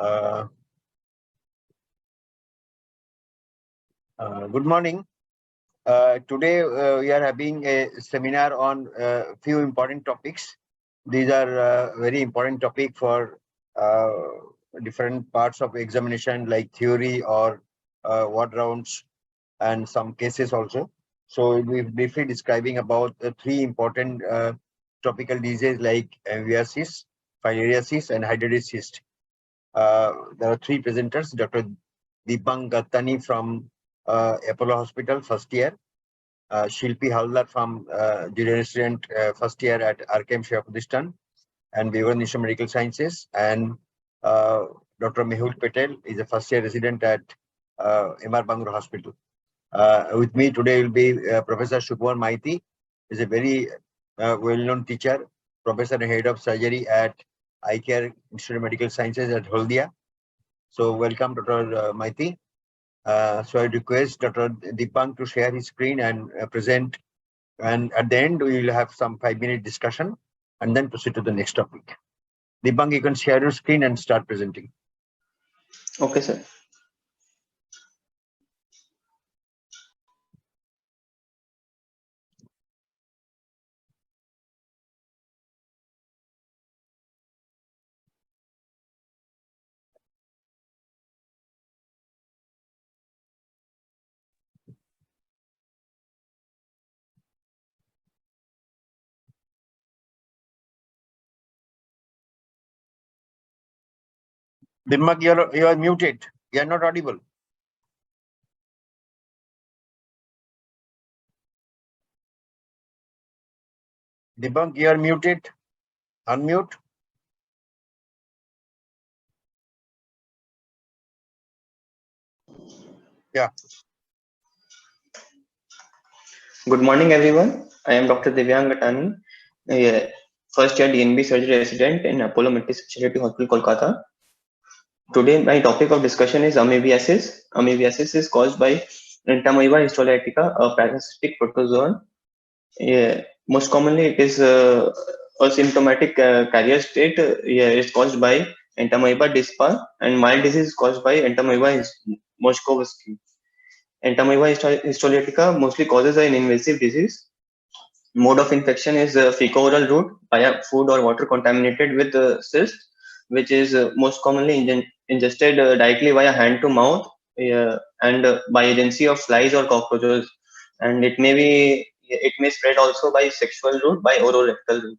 Uh, Good morning. Today we are having a seminar on a few important topics. These are very important topic for uh, different parts of examination like theory or word rounds and some cases also. So we'll be briefly describing about the three important tropical diseases like Amoebiasis, Filariasis and Hydatid cyst. There are three presenters, Dr. Deepang Gattani from Apollo Hospital, first year, Shilpi Haldar from junior resident, first year at RKM Shayapudistan and Vivan Institute of Medical Sciences, and Dr. Mehul Patel is a first year resident at MR Bangalore Hospital. With me today will be Professor Sukumar Maiti, is a very well-known teacher, professor and head of surgery at Eye Care Institute of Medical Sciences at Haldia. So welcome, Dr. Maiti. So I request Dr. Deepang to share his screen and present. And at the end, we will have some 5-minute discussion and then proceed to the next topic. Deepang, you can share your screen and start presenting. Okay, sir. Deepang, you are muted. You are not audible. Deepang, you are muted. Unmute. Yeah. Good morning, everyone. I am Dr. Divyang Gattani, first year DNB surgery resident in Apollo Multispecialty Hospital, Kolkata. Today, my topic of discussion is amoebiasis. Amoebiasis is caused by Entamoeba histolytica, a parasitic protozoan. Most commonly, it is a symptomatic carrier state. It's caused by Entamoeba dispar, and mild disease is caused by Entamoeba moschkowski. Entamoeba histolytica mostly causes an invasive disease. Mode of infection is fecal-oral route via food or water contaminated with cyst, which is most commonly ingested directly via hand to mouth and by agency of flies or cockroaches, and it may spread also by sexual route, by ororectal route.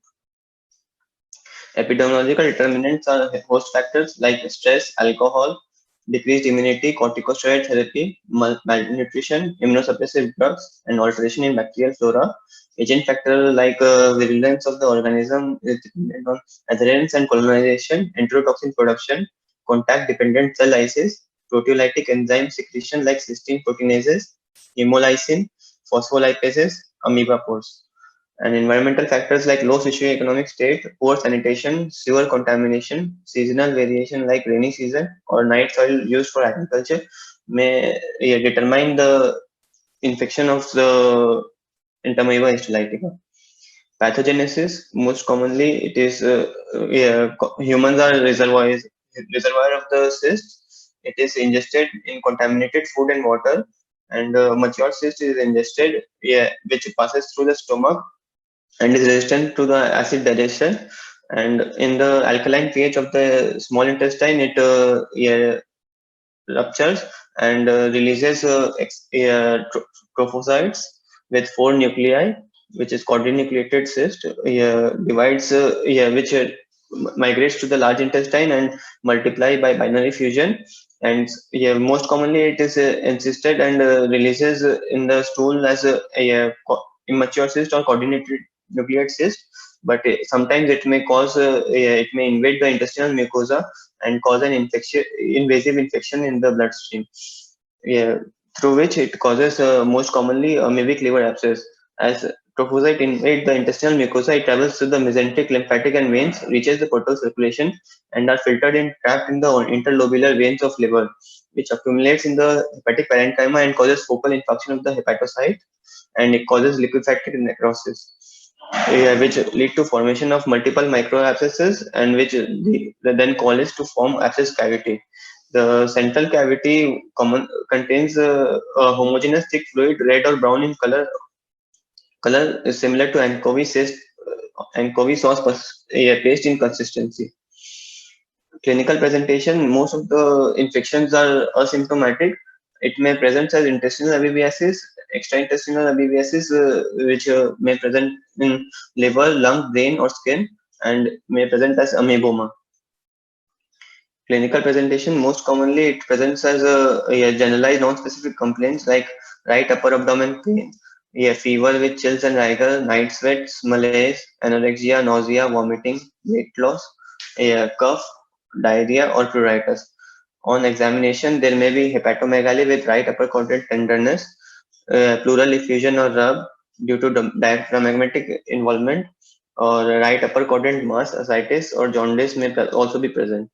Epidemiological determinants are host factors like stress, alcohol, decreased immunity, corticosteroid therapy, malnutrition, immunosuppressive drugs, and alteration in bacterial flora. Agent factor like virulence of the organism is dependent on adherence and colonization, enterotoxin production, contact-dependent cell lysis, proteolytic enzyme secretion like cysteine proteinases, hemolysin, phospholipases, amoeba pores. And environmental factors like low socioeconomic state, poor sanitation, sewer contamination, seasonal variation like rainy season or night soil used for agriculture may determine the infection of the Entamoeba histolytica. Pathogenesis, most commonly, it is humans are reservoir of the cyst. It is ingested in contaminated food and water, and mature cyst is ingested, which passes through the stomach and is resistant to the acid digestion. And in the alkaline pH of the small intestine, it ruptures and releases trophocytes with 4 nuclei, which is quadrinucleated cyst, divides, which migrates to the large intestine and multiply by binary fusion. And most commonly it is encysted and releases in the stool as a immature cyst or coordinated nucleate cyst. But sometimes it may cause, it may invade the intestinal mucosa and cause an invasive infection in the bloodstream, through which it causes most commonly amoebic liver abscess. As trophocyte invade the intestinal mucosa, it travels through the mesenteric, lymphatic, and veins, reaches the portal circulation, and are filtered and trapped in the interlobular veins of liver, which accumulates in the hepatic parenchyma and causes focal infarction of the hepatocyte, and it causes liquefacted necrosis. which lead to formation of multiple microabscesses and which then causes to form abscess cavity. The central cavity contains a homogeneous thick fluid, red or brown in color. Color is similar to anchovy cyst, anchovy sauce paste in consistency. Clinical presentation, most of the infections are asymptomatic. It may present as intestinal amoebiasis, extraintestinal amoebiasis, which may present in liver, lung, brain, or skin, and may present as amoeboma. Clinical presentation, most commonly it presents as a generalized non-specific complaints like right upper abdomen pain, fever with chills and rigor, night sweats, malaise, anorexia, nausea, vomiting, weight loss, cough, diarrhea, or pruritus. On examination, there may be hepatomegaly with right upper quadrant tenderness, pleural effusion or rub due to diaphragmatic involvement, or right upper quadrant mass, ascites, or jaundice may also be present.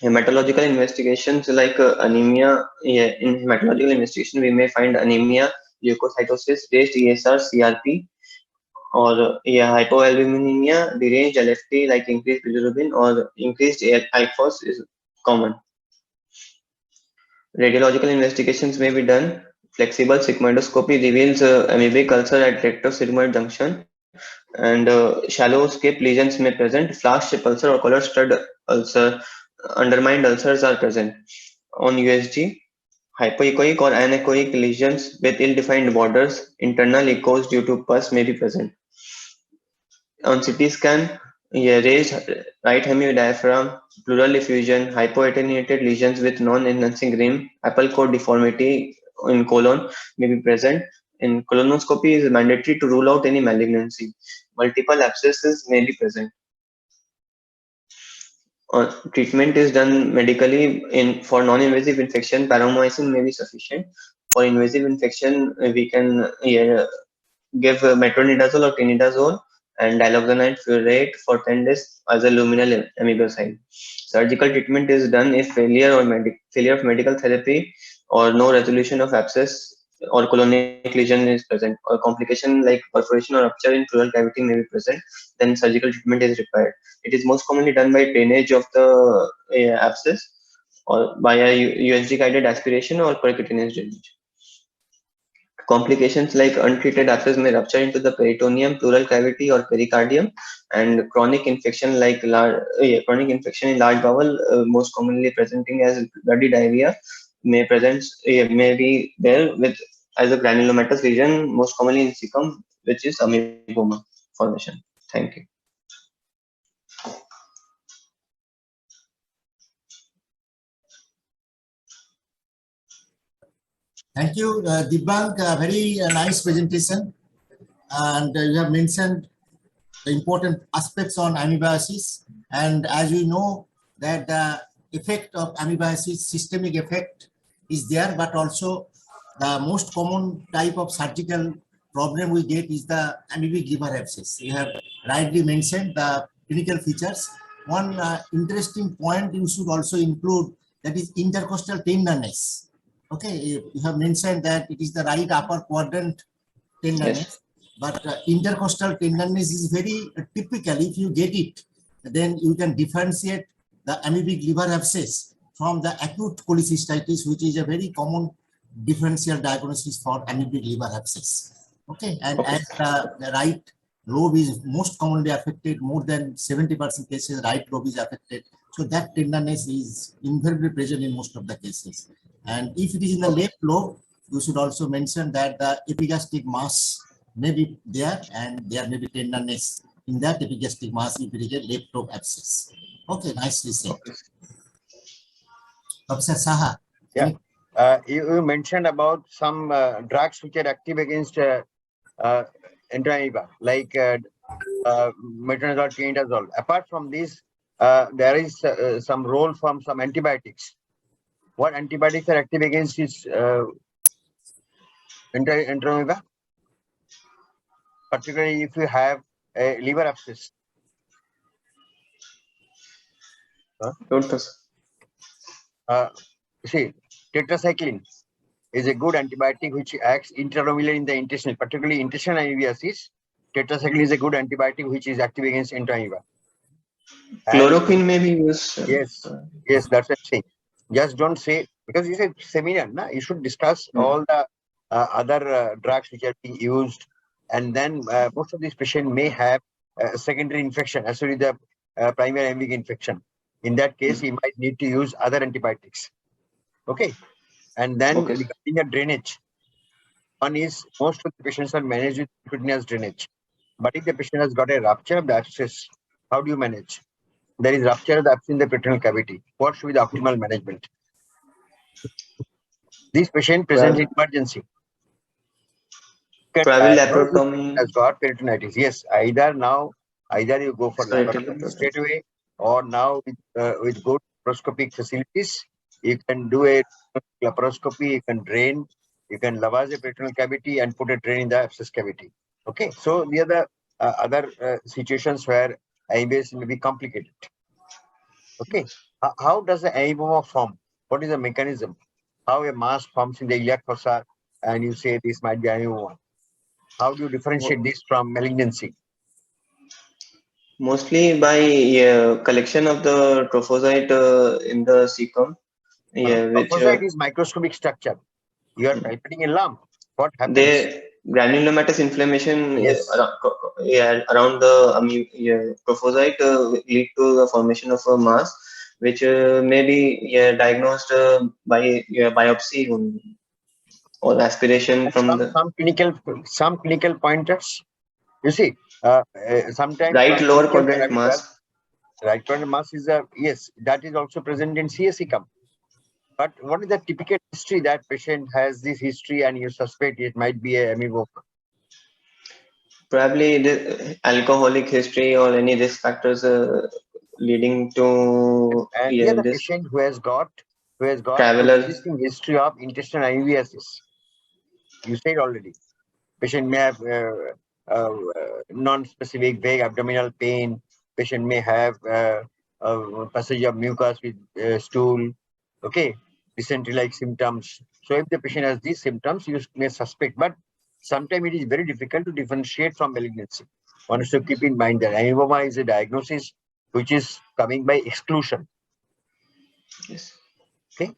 Hematological investigations like anemia, in hematological investigation, we may find anemia, leukocytosis based ESR, CRP, or hypoalbuminemia, deranged LFT like increased bilirubin or increased IFOS is common. Radiological investigations may be done. Flexible sigmoidoscopy reveals amoebic ulcer at rectosigmoid junction, and shallow skip lesions may present. Flask chip ulcer or collar stud ulcer, undermined ulcers are present. On USG, hypoechoic or anechoic lesions with ill-defined borders, internal echoes due to pus may be present. On CT scan, raised right hemidiaphragm, pleural effusion, hypoattenuated lesions with non-enhancing rim, apple core deformity in colon may be present. In colonoscopy, it is mandatory to rule out any malignancy. Multiple abscesses may be present. Treatment is done medically. For non-invasive infection, paramycin may be sufficient. For invasive infection, we can give metronidazole or tinidazole and diloxanide furoate for 10 days as a luminal amoebicide. Surgical treatment is done if failure of medical therapy or no resolution of abscess or colonic lesion is present, or complication like perforation or rupture in pleural cavity may be present, then surgical treatment is required. It is most commonly done by drainage of the abscess or by a USG guided aspiration or percutaneous drainage. Complications like untreated abscess may rupture into the peritoneum, pleural cavity, or pericardium, and chronic infection like chronic infection in large bowel, most commonly presenting as bloody diarrhea, may be there with as a granulomatous lesion, most commonly in cecum, which is amoeboma formation. Thank you. Thank you, Dibbang. Very nice presentation. And you have mentioned the important aspects on amoebiasis. And as we know that the effect of amoebiasis, systemic effect is there, but also the most common type of surgical problem we get is the amoebic liver abscess. You have rightly mentioned the clinical features. One interesting point you should also include, that is intercostal tenderness. Okay, you have mentioned that it is the right upper quadrant tenderness. Yes. But intercostal tenderness is very typical. If you get it, then you can differentiate the amoebic liver abscess from the acute cholecystitis, which is a very common differential diagnosis for amoebic liver abscess. Okay, and as the right lobe is most commonly affected, more than 70% cases, right lobe is affected. So that tenderness is invariably present in most of the cases. And if it is in the left lobe, you should also mention that the epigastric mass may be there, and there may be tenderness in that epigastric mass if it is a left lobe abscess. Okay, nicely said. Okay. Professor Saha. Yeah, you mentioned about some drugs which are active against endoamoeba, like metronidazole, tinidazole. Apart from this, there is some role from some antibiotics. What antibiotics are active against this endoamoeba? Particularly if you have a liver abscess. See, tetracycline is a good antibiotic which acts intraluminally in the intestine, particularly intestinal amoebiasis. Tetracycline is a good antibiotic which is active against entamoeba. Chloroquine may be used. Yes, that's what I'm saying. Just don't say, because you said seminar, na? You should discuss all the other drugs which are being used, and then most of these patients may have secondary infection, actually the primary amoebic infection. In that case, he might need to use other antibiotics. Okay, and then regarding the drainage, one is most of the patients are managed with percutaneous drainage. But if the patient has got a rupture of the abscess, how do you manage? There is rupture of the abscess in the peritoneal cavity. What should be the optimal management? This patient presents in emergency. Probably This laparotomy. has got peritonitis. Yes, either you go for laparotomy straight away, or now with good laparoscopic facilities, you can do a laparoscopy, you can drain, you can lavage the peritoneal cavity and put a drain in the abscess cavity. Okay, so the other other situations where amoebiasis may be complicated. Okay, how does the amoeba form? What is the mechanism? How a mass forms in the iliac fossa, and you say this might be amoeba. How do you differentiate this from malignancy? Mostly by collection of the trophocyte in the cecum. Trophocyte is microscopic structure. You are palpating a lump. What happens? The granulomatous inflammation around the trophocyte lead to the formation of a mass, which may be diagnosed by biopsy or aspiration from some clinical pointers. You see, sometimes right lower quadrant mass. Right quadrant mass is yes, that is also present in CSECM. But what is the typical history that patient has this history and you suspect it might be a amoeba? Probably the alcoholic history or any risk factors leading to the patient who has got existing history of intestinal amoebiasis. You said already. Patient may have non-specific vague abdominal pain. Patient may have passage of mucus with stool. Okay, dysentery-like symptoms. So if the patient has these symptoms, you may suspect. But sometimes it is very difficult to differentiate from malignancy. One has to keep in mind that amoeba is a diagnosis which is coming by exclusion. Yes. Okay.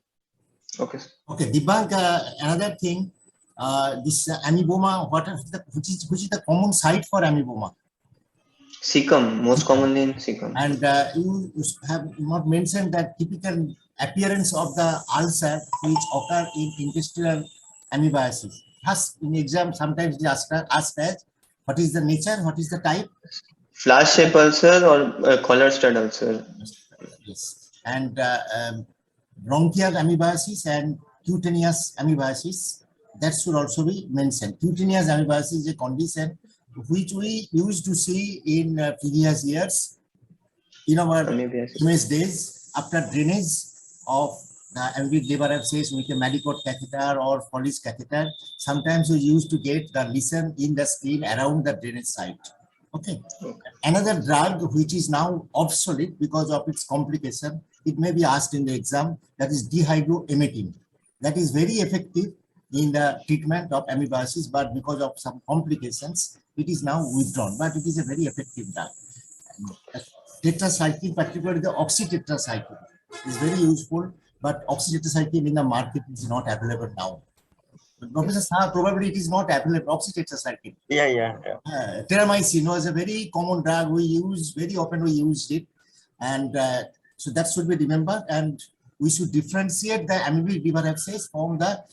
Okay. Okay. Debunk another thing. This amoeba. Which is the common site for amoeba? Cecum, most commonly in cecum. And you have not mentioned that typical appearance of the ulcer which occur in intestinal amoebiasis. Thus, in exam, sometimes they ask as what is the nature, what is the type? Flash shape ulcer or collar stud ulcer. Yes. And bronchial amoebiasis and cutaneous amoebiasis, that should also be mentioned. Cutaneous amoebiasis is a condition which we used to see in previous years in our image days after drainage of the amoebic liver abscess with a Medicort catheter or Foley's catheter. Sometimes we used to get the lesion in the skin around the drainage site. Okay. Another drug which is now obsolete because of its complication, it may be asked in the exam, that is dihydroemetine. That is very effective in the treatment of amoebiasis, but because of some complications, it is now withdrawn. But it is a very effective drug. Tetracycline, particularly the oxytetracycline, is very useful, but oxytetracycline in the market is not available now. Professor Saha, probably it is not available. Oxytetracycline. Terramycin was a very common drug we use, very often we used it. And so that should be remembered. And we should differentiate the amoebic liver abscess from the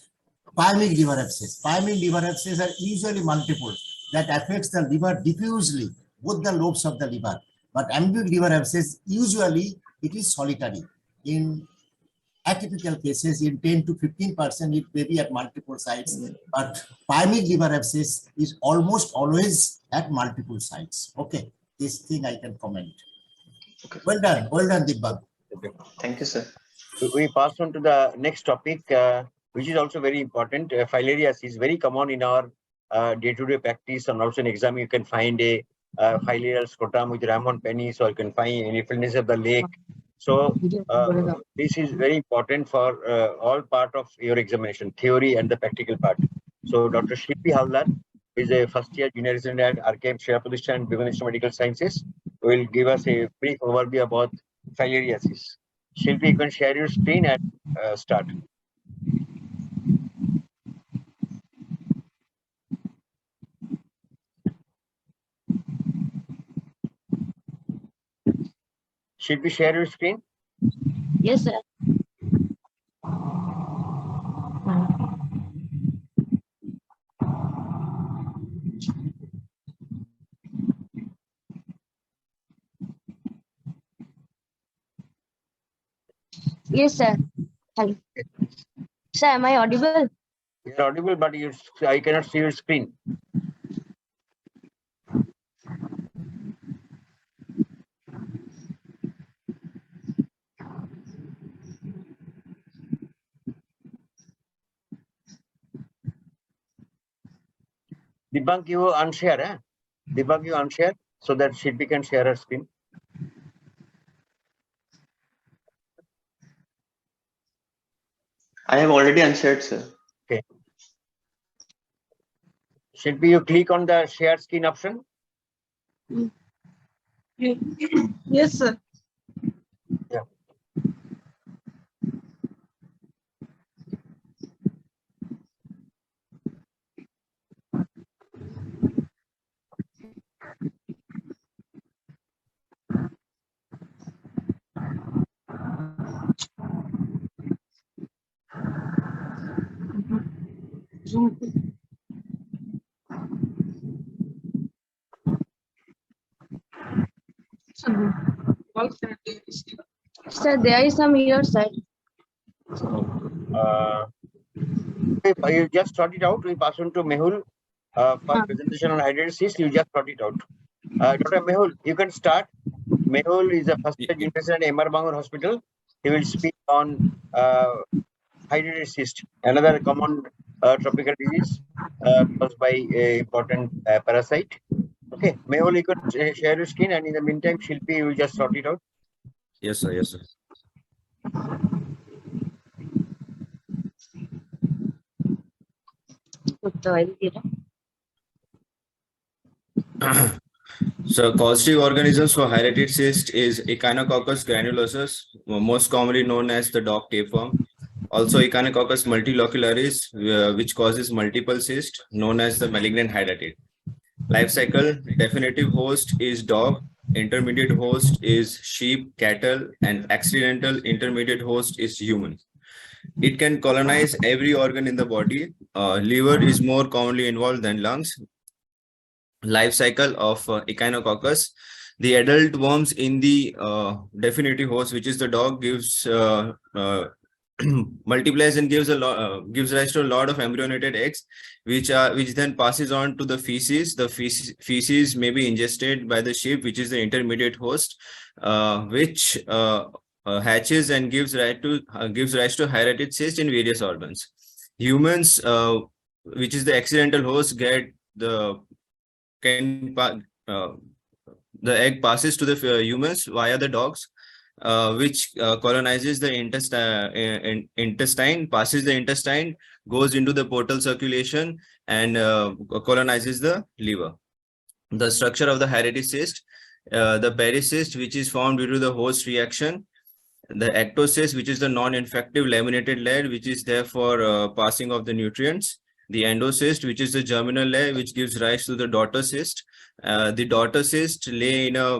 pyemic liver abscess. Pyemic liver abscess are usually multiple that affects the liver diffusely, both the lobes of the liver. But amoebic liver abscess, usually it is solitary. In atypical cases, in 10 to 15%, it may be at multiple sites. But pyemic liver abscess is almost always at multiple sites. Okay, this thing I can comment. Okay. Well done, Dibang. Thank you, sir. We pass on to the next topic, which is also very important. Filariasis is very common in our day-to-day practice, and also in exam you can find a filarial scrotum with Ramon penis, or you can find any fillness of the leg. So this is very important for all part of your examination, theory and the practical part. So Dr. Shilpi Haldar is a first year junior resident at RKM Shirapulistan and Bhubaneswar Medical Sciences, will give us a brief overview about filariasis. Shilpi, you can share your screen and start. Shilpi, share your screen. Yes, sir. Yes, sir. Hello. Sir, am I audible? You're audible, but I cannot see your screen. Debunk, you unshare, eh? Debunk, you unshare so that Shilpi can share her screen. I have already answered, sir. Okay. Shilpi, you click on the share screen option. Yes, sir. Yeah. Sir, there is some here, sir. If you just sort it out, we pass on to Mehul for presentation on Hydatid. You just sort it out. Dr. Mehul, you can start. Mehul is a first year junior resident at MR Bangur Hospital. He will speak on Hydatid, another common tropical disease caused by a important parasite. Okay, Mehul, you could share your screen, and in the meantime, Shilpi will just sort it out. Yes, sir. Yes, sir. So causative organisms for Hydatid cyst is Echinococcus granulosus, most commonly known as the dog tapeworm. Also Echinococcus multilocularis, which causes multiple cysts, known as the malignant Hydatid. Life cycle: definitive host is dog, intermediate host is sheep, cattle, and accidental intermediate host is human. It can colonize every organ in the body. Liver is more commonly involved than lungs. Life cycle of Echinococcus: the adult worms in the definitive host, which is the dog, gives multiplies and gives rise to a lot of embryonated eggs, which then passes on to the feces. The feces may be ingested by the sheep, which is the intermediate host, which hatches and gives rise to Hydatid cyst in various organs. Humans, which is the accidental host, get the egg passes to the humans via the dogs, which colonizes the intestine, passes the intestine, goes into the portal circulation, and colonizes the liver. The structure of the Hydatid cyst: the pericyst, which is formed due to the host reaction; the ectocyst, which is the non-infective laminated layer, which is there for passing of the nutrients; the endocyst, which is the germinal layer, which gives rise to the daughter cyst. The daughter cyst lay in a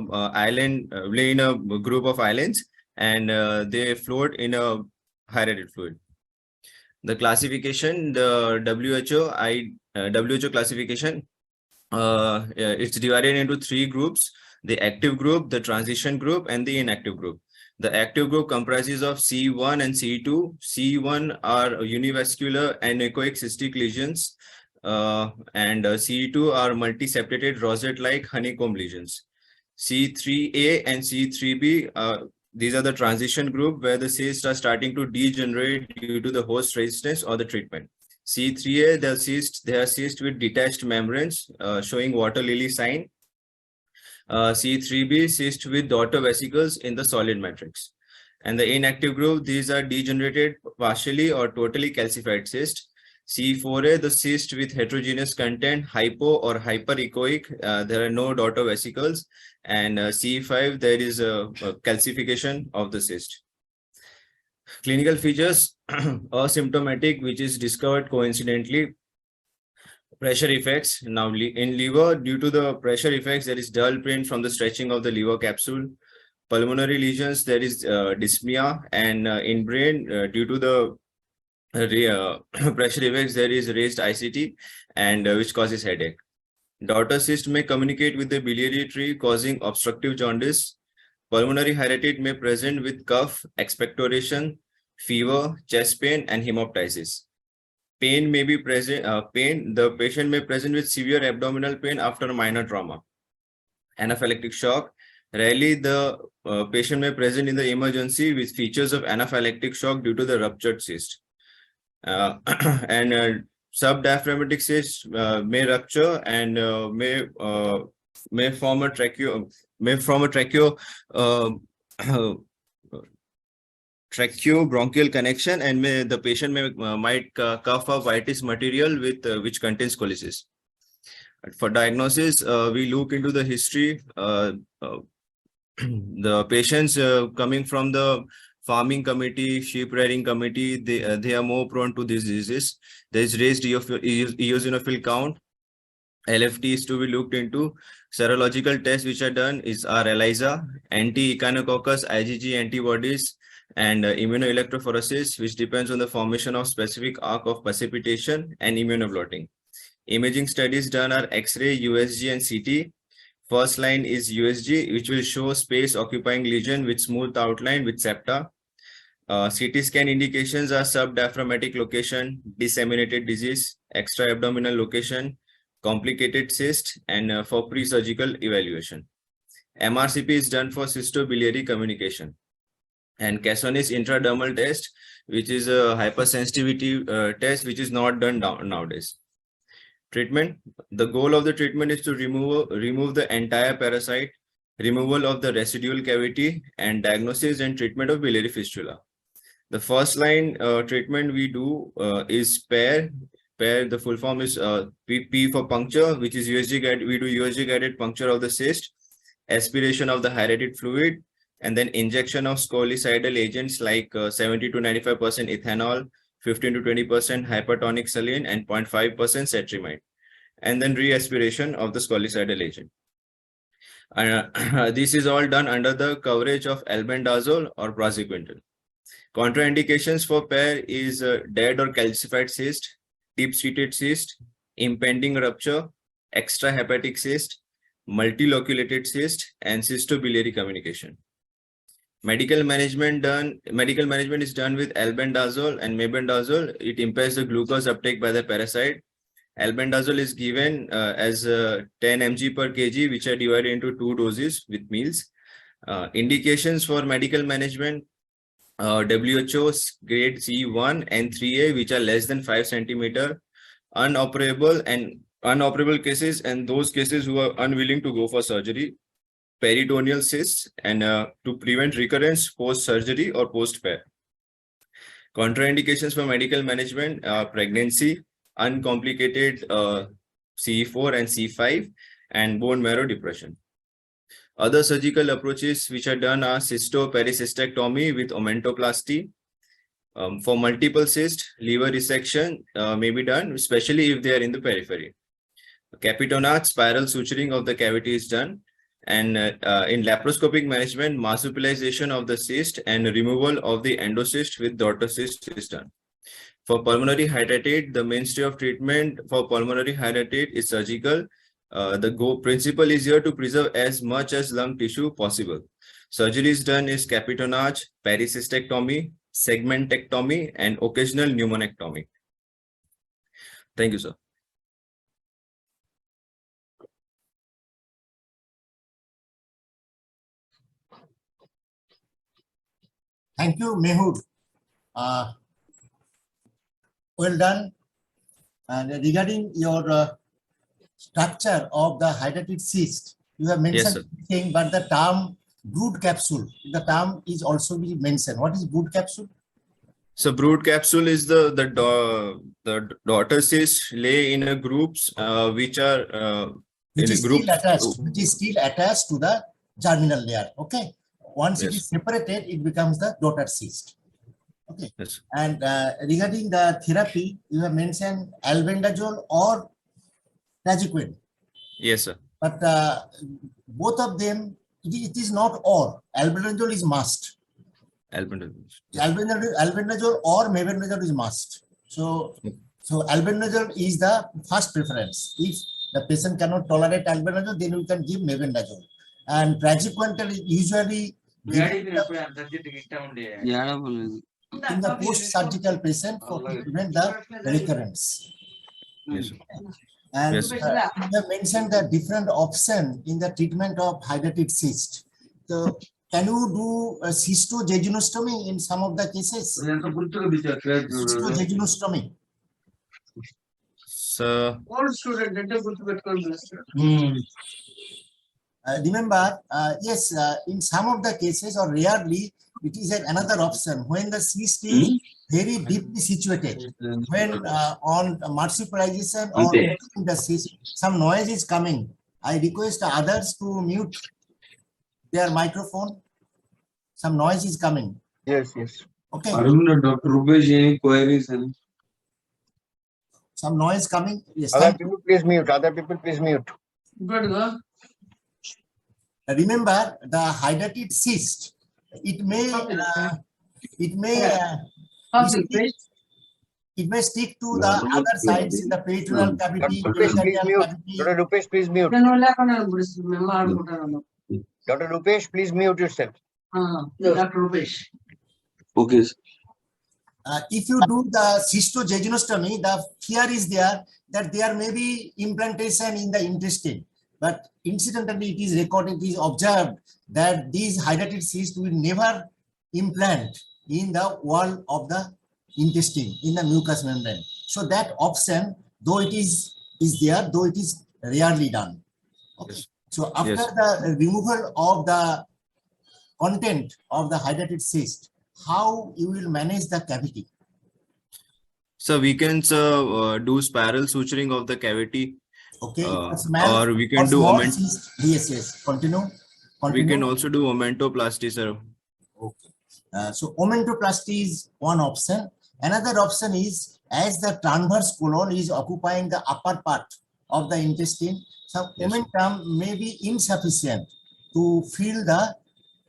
group of islands, and they float in a Hydatid fluid. The classification: the WHO classification, it's divided into 3 groups: the active group, the transition group, and the inactive group. The active group comprises of C1 and C2. C1 are univascular anechoic cystic lesions, and C2 are multiseptated rosette-like honeycomb lesions. C3A and C3B, these are the transition group, where the cysts are starting to degenerate due to the host resistance or the treatment. C3A, they are cysts with detached membranes, showing water lily sign. C3B, cyst with daughter vesicles in the solid matrix. And the inactive group, these are degenerated, partially or totally calcified cysts. C4A, the cyst with heterogeneous content, hypo or hyperechoic. There are no daughter vesicles. And C5, there is a calcification of the cyst. Clinical features, asymptomatic, which is discovered coincidentally. Pressure effects. Now, in liver, due to the pressure effects, there is dull pain from the stretching of the liver capsule. Pulmonary lesions, there is dyspnea. And in brain, due to the pressure effects, there is raised ICT, and which causes headache. Daughter cyst may communicate with the biliary tree, causing obstructive jaundice. Pulmonary hydatid may present with cough, expectoration, fever, chest pain, and hemoptysis. Pain may be present. The patient may present with severe abdominal pain after minor trauma. Anaphylactic shock. Rarely, the patient may present in the emergency with features of anaphylactic shock due to the ruptured cyst. And subdiaphragmatic cyst may rupture and may form a tracheobronchial connection, and the patient might cough up whitish material with which contains cholecyst. For diagnosis, we look into the history. The patients coming from the farming committee, sheep rearing committee, they are more prone to these diseases. There is raised eosinophil count. LFT is to be looked into. Serological tests which are done are ELISA, anti-echinococcus IgG antibodies, and immunoelectrophoresis, which depends on the formation of specific arc of precipitation, and immunoblotting. Imaging studies done are X-ray, USG, and CT. First line is USG, which will show space occupying lesion with smooth outline with septa. CT scan indications are subdiaphragmatic location, disseminated disease, extra abdominal location, complicated cyst, and for pre-surgical evaluation. MRCP is done for cystobiliary communication. And Cassoni's intradermal test, which is a hypersensitivity test, which is not done nowadays. Treatment. The goal of the treatment is to remove the entire parasite, removal of the residual cavity, and diagnosis and treatment of biliary fistula. The first line treatment we do is PAIR. PAIR, the full form is P for puncture, which is USG guided. We do USG guided puncture of the cyst, aspiration of the hydatid fluid, and then injection of scolicidal agents like 70 to 95% ethanol, 15 to 20% hypertonic saline, and 0.5% cetrimide, and then re-aspiration of the scolicidal agent. This is all done under the coverage of albendazole or praziquantel. Contraindications for PAIR is dead or calcified cyst, deep-seated cyst, impending rupture, extrahepatic cyst, multiloculated cyst, and cystobiliary communication. Medical management is done with albendazole and mebendazole. It impairs the glucose uptake by the parasite. Albendazole is given as 10 mg per kg, which are divided into 2 doses with meals. Indications for medical management: WHO grade C1 and 3A, which are less than 5 centimeter, unoperable cases, and those cases who are unwilling to go for surgery, peritoneal cysts, and to prevent recurrence post-surgery or post-PAIR. Contraindications for medical management: pregnancy, uncomplicated CE4 and C5, and bone marrow depression. Other surgical approaches which are done are cystopericystectomy with omentoplasty. For multiple cysts, liver resection may be done, especially if they are in the periphery. Capitonage, spiral suturing of the cavity is done. And in laparoscopic management, marsupialization of the cyst and removal of the endocyst with daughter cyst is done. For pulmonary hydatid, the mainstay of treatment for pulmonary hydatid is surgical. The principle is here to preserve as much as lung tissue possible. Surgeries done is capitonage, pericystectomy, segmentectomy, and occasional pneumonectomy. Thank you, sir. Thank you, Mehul. Well done. And regarding your structure of the hydatid cyst, you have mentioned thing, but the term brood capsule, the term is also be mentioned. What is brood capsule? So brood capsule is the daughter cyst lay in a groups which are which in a is group. still attached to the germinal layer. Okay. Once it Yes. is separated, it becomes the daughter cyst. Okay. Yes. And regarding the therapy, you have mentioned albendazole or tragiquine, Yes, sir. but both of them, it is not or. Albendazole is must. Albendazole. Albendazole or mebendazole is must. So albendazole is the first preference. If the patient cannot tolerate albendazole, then we can give mebendazole. And praziquantel is usually given in the post-surgical patient to prevent the recurrence. Yes, sir. And Yes. you have mentioned the different option in the treatment of hydatid cyst. So can you do a cystogeginostomy in some of the cases? Cystogeginostomy. So Remember, yes, in some of the cases or rarely, it is another option when the cyst is very deeply situated. When on marsupialization or in the cyst, some noise is coming. I request others to mute their microphone. Some noise is coming. Yes, yes. Okay. Dr. Rupesh, any queries? Some noise coming. Yes. Other people please mute. Other people please mute. Remember the hydatid cyst. It may stick to the other sides in the peritoneal cavity, pericardial cavity. Dr. Rupesh, please mute. Dr. Rupesh, please mute yourself. Dr. Rupesh. Okay. If you do the cystogeginostomy, the fear is there that there may be implantation in the intestine. But incidentally, it is recorded, it is observed that these hydatid cysts will never implant in the wall of the intestine, in the mucous membrane. So that option, though it is there, though it is rarely done. Okay. Yes. So after Yes. the removal of the content of the hydatid cyst, how you will manage the cavity? So we can do spiral suturing of the cavity. Okay. Or we can do Yes. Continue. We can also do omentoplasty, sir. Okay. So omentoplasty is one option. Another option is as the transverse colon is occupying the upper part of the intestine, some Yes. omentum may be insufficient to fill the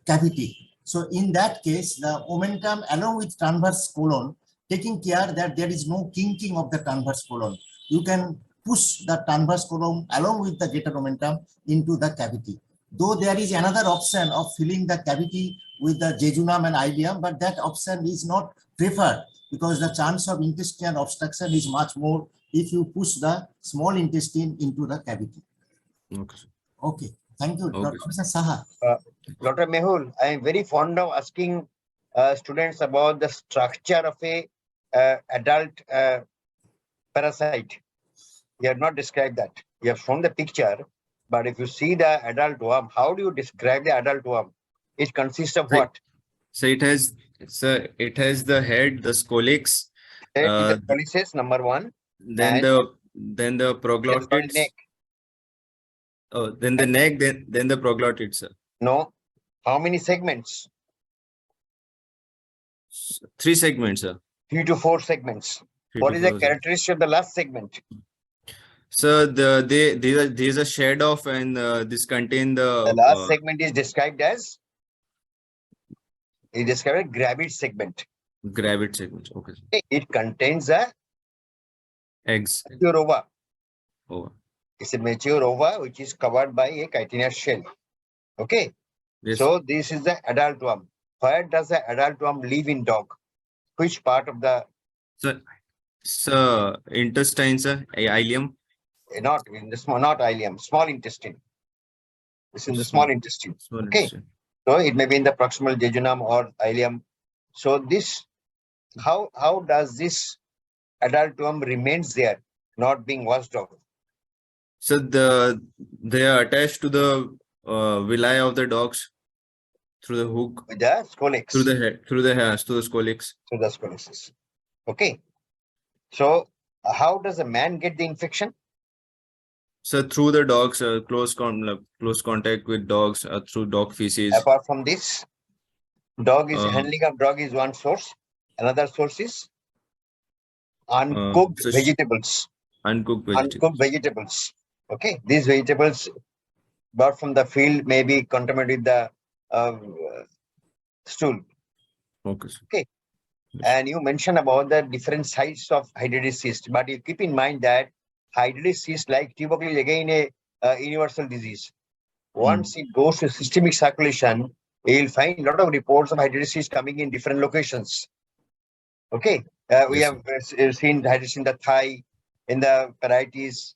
cavity. So in that case, the omentum along with transverse colon, taking care that there is no kinking of the transverse colon, you can push the transverse colon along with the greater omentum into the cavity. Though there is another option of filling the cavity with the jejunum and ileum, but that option is not preferred because the chance of intestinal obstruction is much more if you push the small intestine into the cavity. Okay. Okay, thank you, Okay. Dr. Saha. Dr. Mehul, I am very fond of asking students about the structure of a adult parasite. You have not described that. You have shown the picture, but if you see the adult worm, how do you describe the adult worm? It consists of Right. what? So it has the head, the scolex, Head is the polycis, number one. then And the then called proglottids. neck. Oh, then the neck, then the proglottids, sir. No. How many segments? 3 segments, sir. 3 to 4 segments. 3 What to is the 4 characteristic of the last segment? So there's a shed off, and this contain The last segment is described as gravid segment. gravid segments. Okay. It contains a Eggs. mature ova. Oh, It's a mature ova which is covered by a chitinous shell. Okay. yes. So this is the adult worm. Where does the adult worm live in dog? Which part of the So intestines, sir, ileum. not in the small, not ileum, small intestine. It's in the small intestine. Small Okay. intestine. So it may be in the proximal jejunum or ileum. So this, how does this adult worm remains there, not being washed off? So they are attached to the villi of the dogs. Through the hook. with the scolex. Through the head. Through the hairs. Through the scolex. Through the scolexis. Okay. So how does a man get the infection? So through the dogs, close contact with dogs, through dog feces. Apart from this, handling of dog is one source. Another source is uncooked vegetables. Uncooked vegetables. Uncooked vegetables. Okay, these vegetables brought from the field may be contaminated with the stool. Okay. Okay. And you mentioned about the different sites of hydatid cyst, but you keep in mind that hydatid cyst, like tuberculosis, again a universal disease. Once it goes to systemic circulation, you will find a lot of reports of hydatid cyst coming in different locations. Okay, we have seen hydatid in the thigh, in the parietes,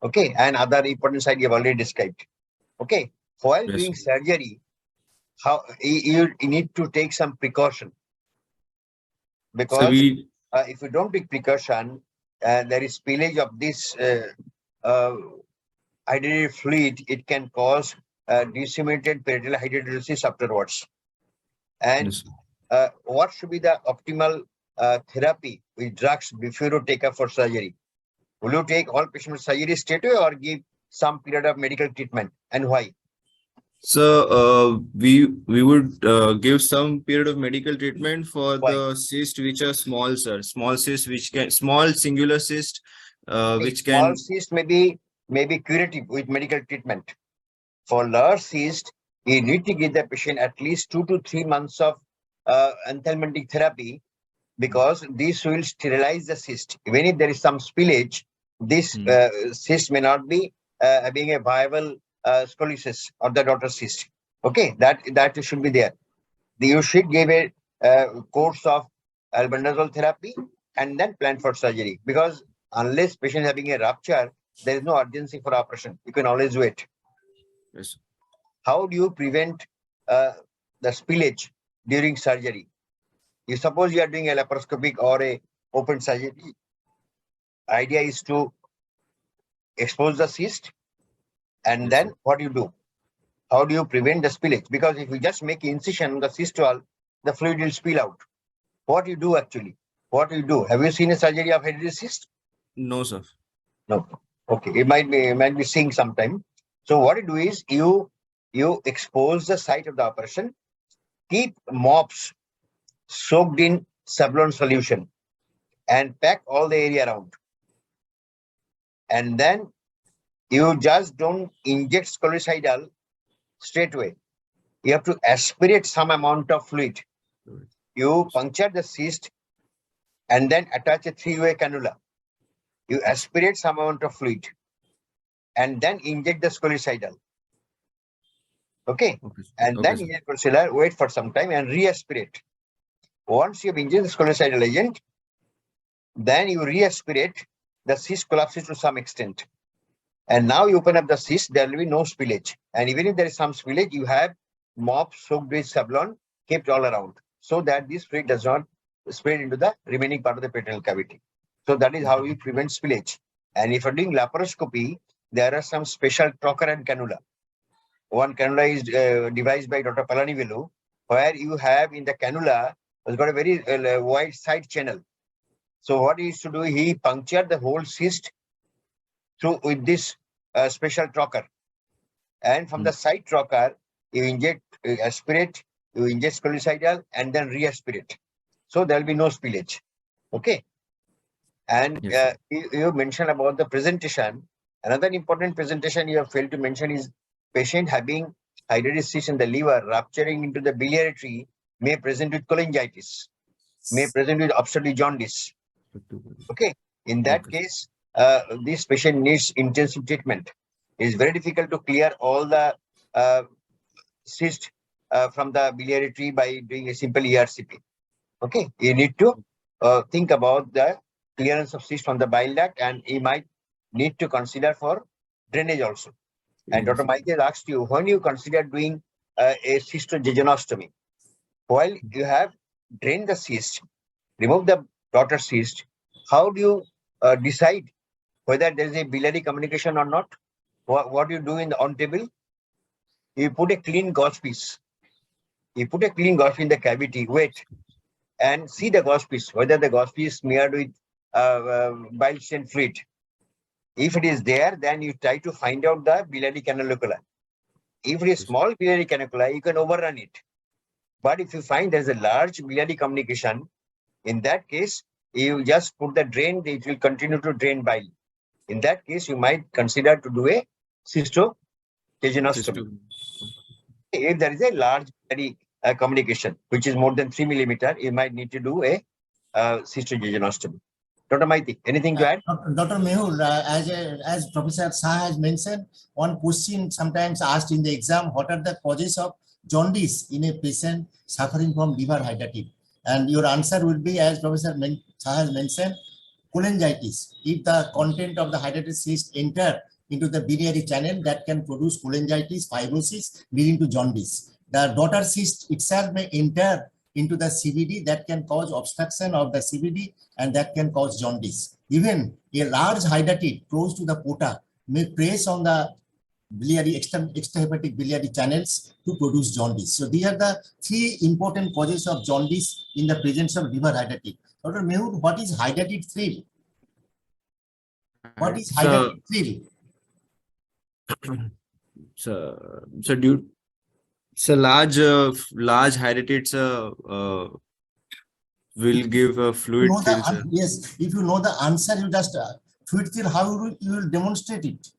okay, and other important site you have already described. Okay, while doing surgery, how you need to take some precaution, because if you don't take precaution, there is spillage of this hydatid fluid. It can cause disseminated peritoneal hydatidosis afterwards. And what should be the optimal therapy with drugs before you take up for surgery? Will you take all patients surgery straight away or give some period of medical treatment, and why? So we would give some period of medical treatment for the cysts which are small, sir. Small cysts which can singular cyst small cyst may be curative with medical treatment. For large cyst, you need to give the patient at least 2 to 3 months of anthelmintic therapy, because this will sterilize the cyst. Even if there is some spillage, this cyst may not be being a viable scoliosis or the daughter cyst. Okay, that should be there. You should give a course of albendazole therapy and then plan for surgery, because unless patient is having a rupture, there is no urgency for operation. You can always wait. Yes. How do you prevent the spillage during surgery? You suppose you are doing a laparoscopic or a open surgery. Idea is to expose the cyst, and then what do you do? How do you prevent the spillage? Because if you just make incision on the cyst wall, the fluid will spill out. What do you do actually? What do you do? Have you seen a surgery of hydatid cyst? No, sir. No. Okay, it might be seeing sometime. So what you do is you expose the site of the operation, keep mops soaked in Savlon solution, and pack all the area around. And then you just don't inject scolicidal straight away. You have to aspirate some amount of fluid. You puncture the cyst and then attach a 3-way cannula. You aspirate some amount of fluid and then inject the scolicidal. Okay. And then inject scolicidal, wait for some time and re-aspirate. Once you have injected the scolicidal agent, then you re-aspirate, the cyst collapses to some extent. And now you open up the cyst, there will be no spillage. And even if there is some spillage, you have mop soaked with Savlon kept all around, so that this fluid does not spread into the remaining part of the peritoneal cavity. So that is how you prevent spillage. And if you're doing laparoscopy, there are some special trocar and cannula. One cannula is devised by Dr. Palanivellu, where you have in the cannula, it's got a very wide side channel. So what he used to do, he punctured the whole cyst through with this special trocar. And from the side trocar, you inject, aspirate, you inject scolicidal and then re-aspirate. So there will be no spillage. Okay. And you mentioned about the presentation. Another important presentation you have failed to mention is patient having hydatid cyst in the liver rupturing into the biliary tree may present with cholangitis, may present with obstructive jaundice. Okay. In that case, this patient needs intensive treatment. It is very difficult to clear all the cyst from the biliary tree by doing a simple ERCP. Okay, you need to think about the clearance of cyst from the bile duct, and you might need to consider for drainage also. And Dr. Michael asked you, when you consider doing a cystojejunostomy, while you have drained the cyst, remove the daughter cyst, how do you decide whether there is a biliary communication or not? What do you do in the on table? You put a clean gauze piece You put a clean gauze in the cavity, wait, and see the gauze piece, whether the gauze piece is smeared with bile stain fluid. If it is there, then you try to find out the biliary canalocula. If it is small biliary canalocula, you can overrun it. But if you find there's a large biliary communication, in that case, you just put the drain, it will continue to drain bile. In that case, you might consider to do a cystogenostomy. If there is a large biliary communication, which is more than 3 millimeter, you might need to do a cystogenostomy. Dr. Maiti, anything to add? Dr. Mehul, as Professor Shah has mentioned, one question sometimes asked in the exam, what are the causes of jaundice in a patient suffering from liver hydatid? And your answer will be, as Professor Shah has mentioned, cholangitis. If the content of the hydatid cyst enter into the biliary channel, that can produce cholangitis, fibrosis, leading to jaundice. The daughter cyst itself may enter into the CVD, that can cause obstruction of the CVD, and that can cause jaundice. Even a large hydatid close to the porta may press on the biliary extrahepatic biliary channels to produce jaundice. So these are the three important causes of jaundice in the presence of liver hydatid. Dr. Mehul, what is hydatid thrill? What is hydatid thrill? Large hydatids will give a fluid thrill, sir. Yes, if you know the answer, you just fluid thrill, how you will demonstrate it?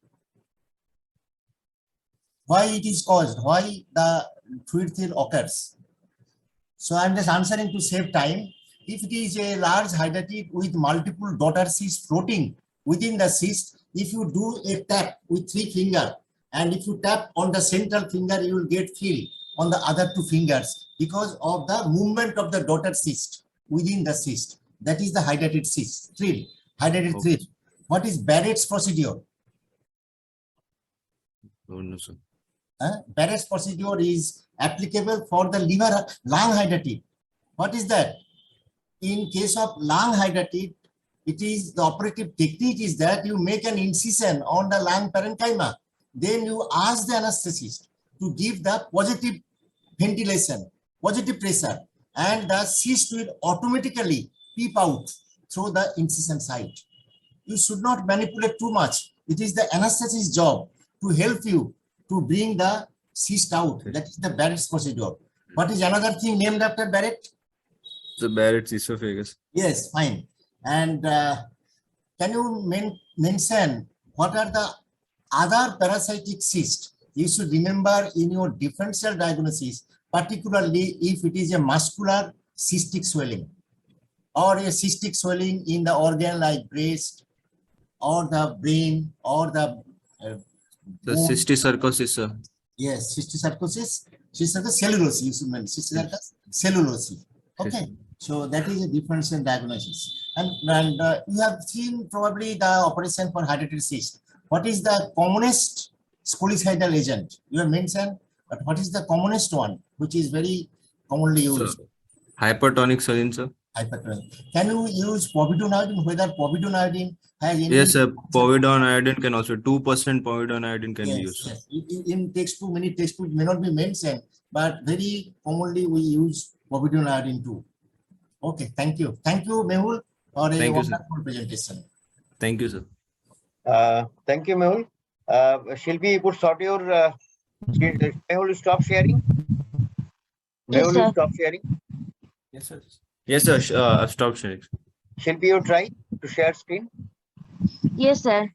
Why it is caused? Why the fluid thrill occurs? So I'm just answering to save time. If it is a large hydatid with multiple daughter cysts floating within the cyst, if you do a tap with 3 fingers, and if you tap on the central finger, you will get feel on the other 2 fingers because of the movement of the daughter cyst within the cyst. That is the hydatid cyst thrill, hydatid thrill. What is Barrett's procedure? Oh, no, sir. Barrett's procedure is applicable for the liver lung hydatid. What is that? In case of lung hydatid, it is the operative technique is that you make an incision on the lung parenchyma. Then you ask the anesthetist to give the positive ventilation, positive pressure, and the cyst will automatically peep out through the incision site. You should not manipulate too much. It is the anesthetist's job to help you to bring the cyst out. That is the Barrett's procedure. What is another thing named after Barrett? The Barrett's esophagus. Yes, fine. And can you mention what are the other parasitic cysts you should remember in your differential diagnosis, particularly if it is a muscular cystic swelling or a cystic swelling in the organ like breast or the brain or the cysticercosis, sir. Yes, cysticercosis, cellulose, you should mention cellulose. Okay, so that is a differential diagnosis. And you have seen probably the operation for hydatid cyst. What is the commonest scolicidal agent? You have mentioned, but what is the commonest one, which is very commonly used? Hypertonic saline, sir. Hypertonic. Can you use povidone iodine? Whether povidone iodine has any? Yes, sir. Povidone iodine can also 2% povidone iodine can be used. Yes. In textbook, many textbooks may not be mentioned, but very commonly we use povidone iodine too. Okay, thank you. Thank you, Mehul, for a wonderful presentation. Thank you, sir. Thank you, Mehul. Shilpi, you could start your screen. Mehul, stop sharing. Yes, Mehul, sir. stop sharing. Yes, sir. Yes, sir. I've stopped sharing. Shilpi, you try to share screen. Yes, sir.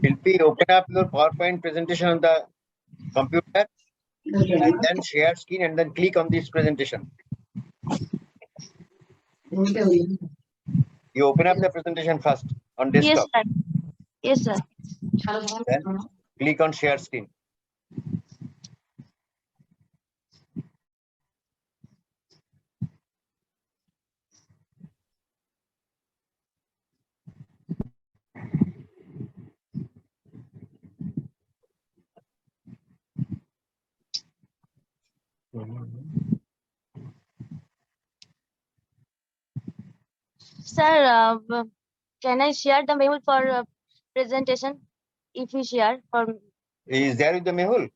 Shilpi, open up your PowerPoint presentation on the computer and then share screen and then click on this presentation. You open up the presentation first on desktop. Yes, sir. Then click on share screen. Sir, can I share the mail for presentation? If you share for Is there with the Mehul?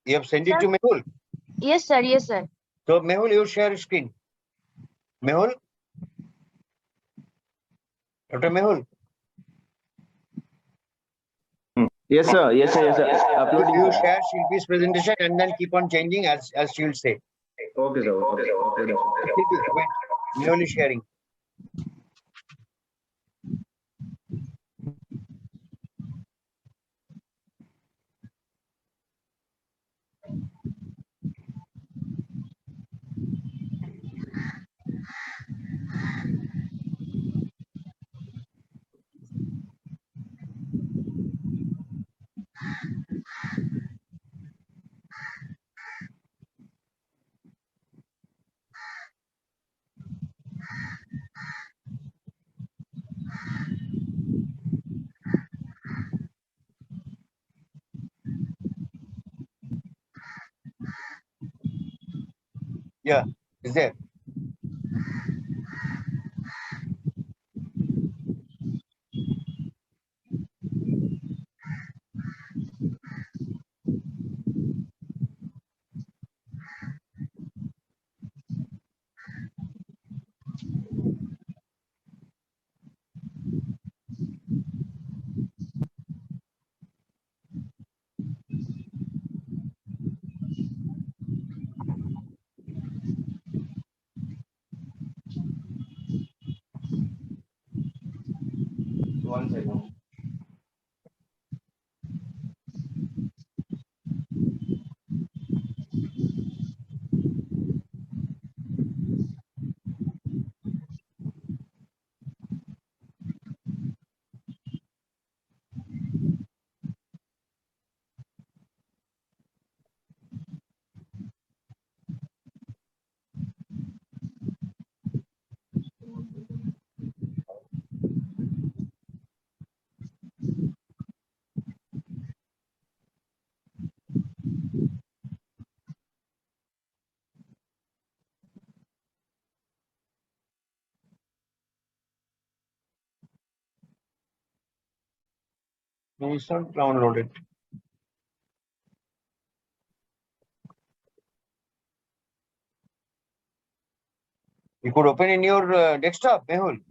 You have sent it Sir? to Mehul. yes, sir. Yes, sir. So Mehul, you share screen. Mehul? Dr. Mehul? Yes, sir. Yes, sir. Yes, sir. Uploading. You Sir. share Shilpi's presentation and then keep on changing as she will say. Okay, sir. Okay, sir. Okay, sir. Shilpi, wait. Mehul is sharing. Yeah, is there? One second. No, it's not downloaded. You could open in your desktop, Mehul.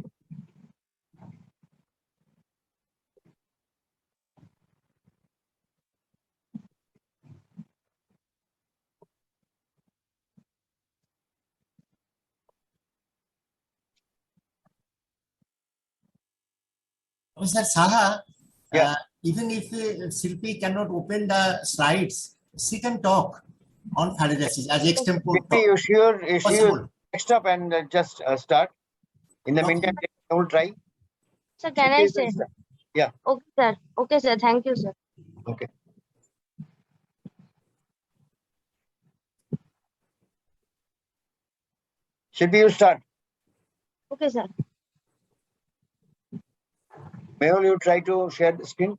Mr. Saha, Yeah. even if Silpi cannot open the slides, she can talk on Filariasis as extempore Shilpi, you sure you possible. desktop and just start. In the Okay. meantime, I will try. Sir, can I say? Yeah. Okay, sir. Okay, sir. Thank you, sir. Okay. Shilpi, you start. Okay, sir. Mehul, you try to share the screen.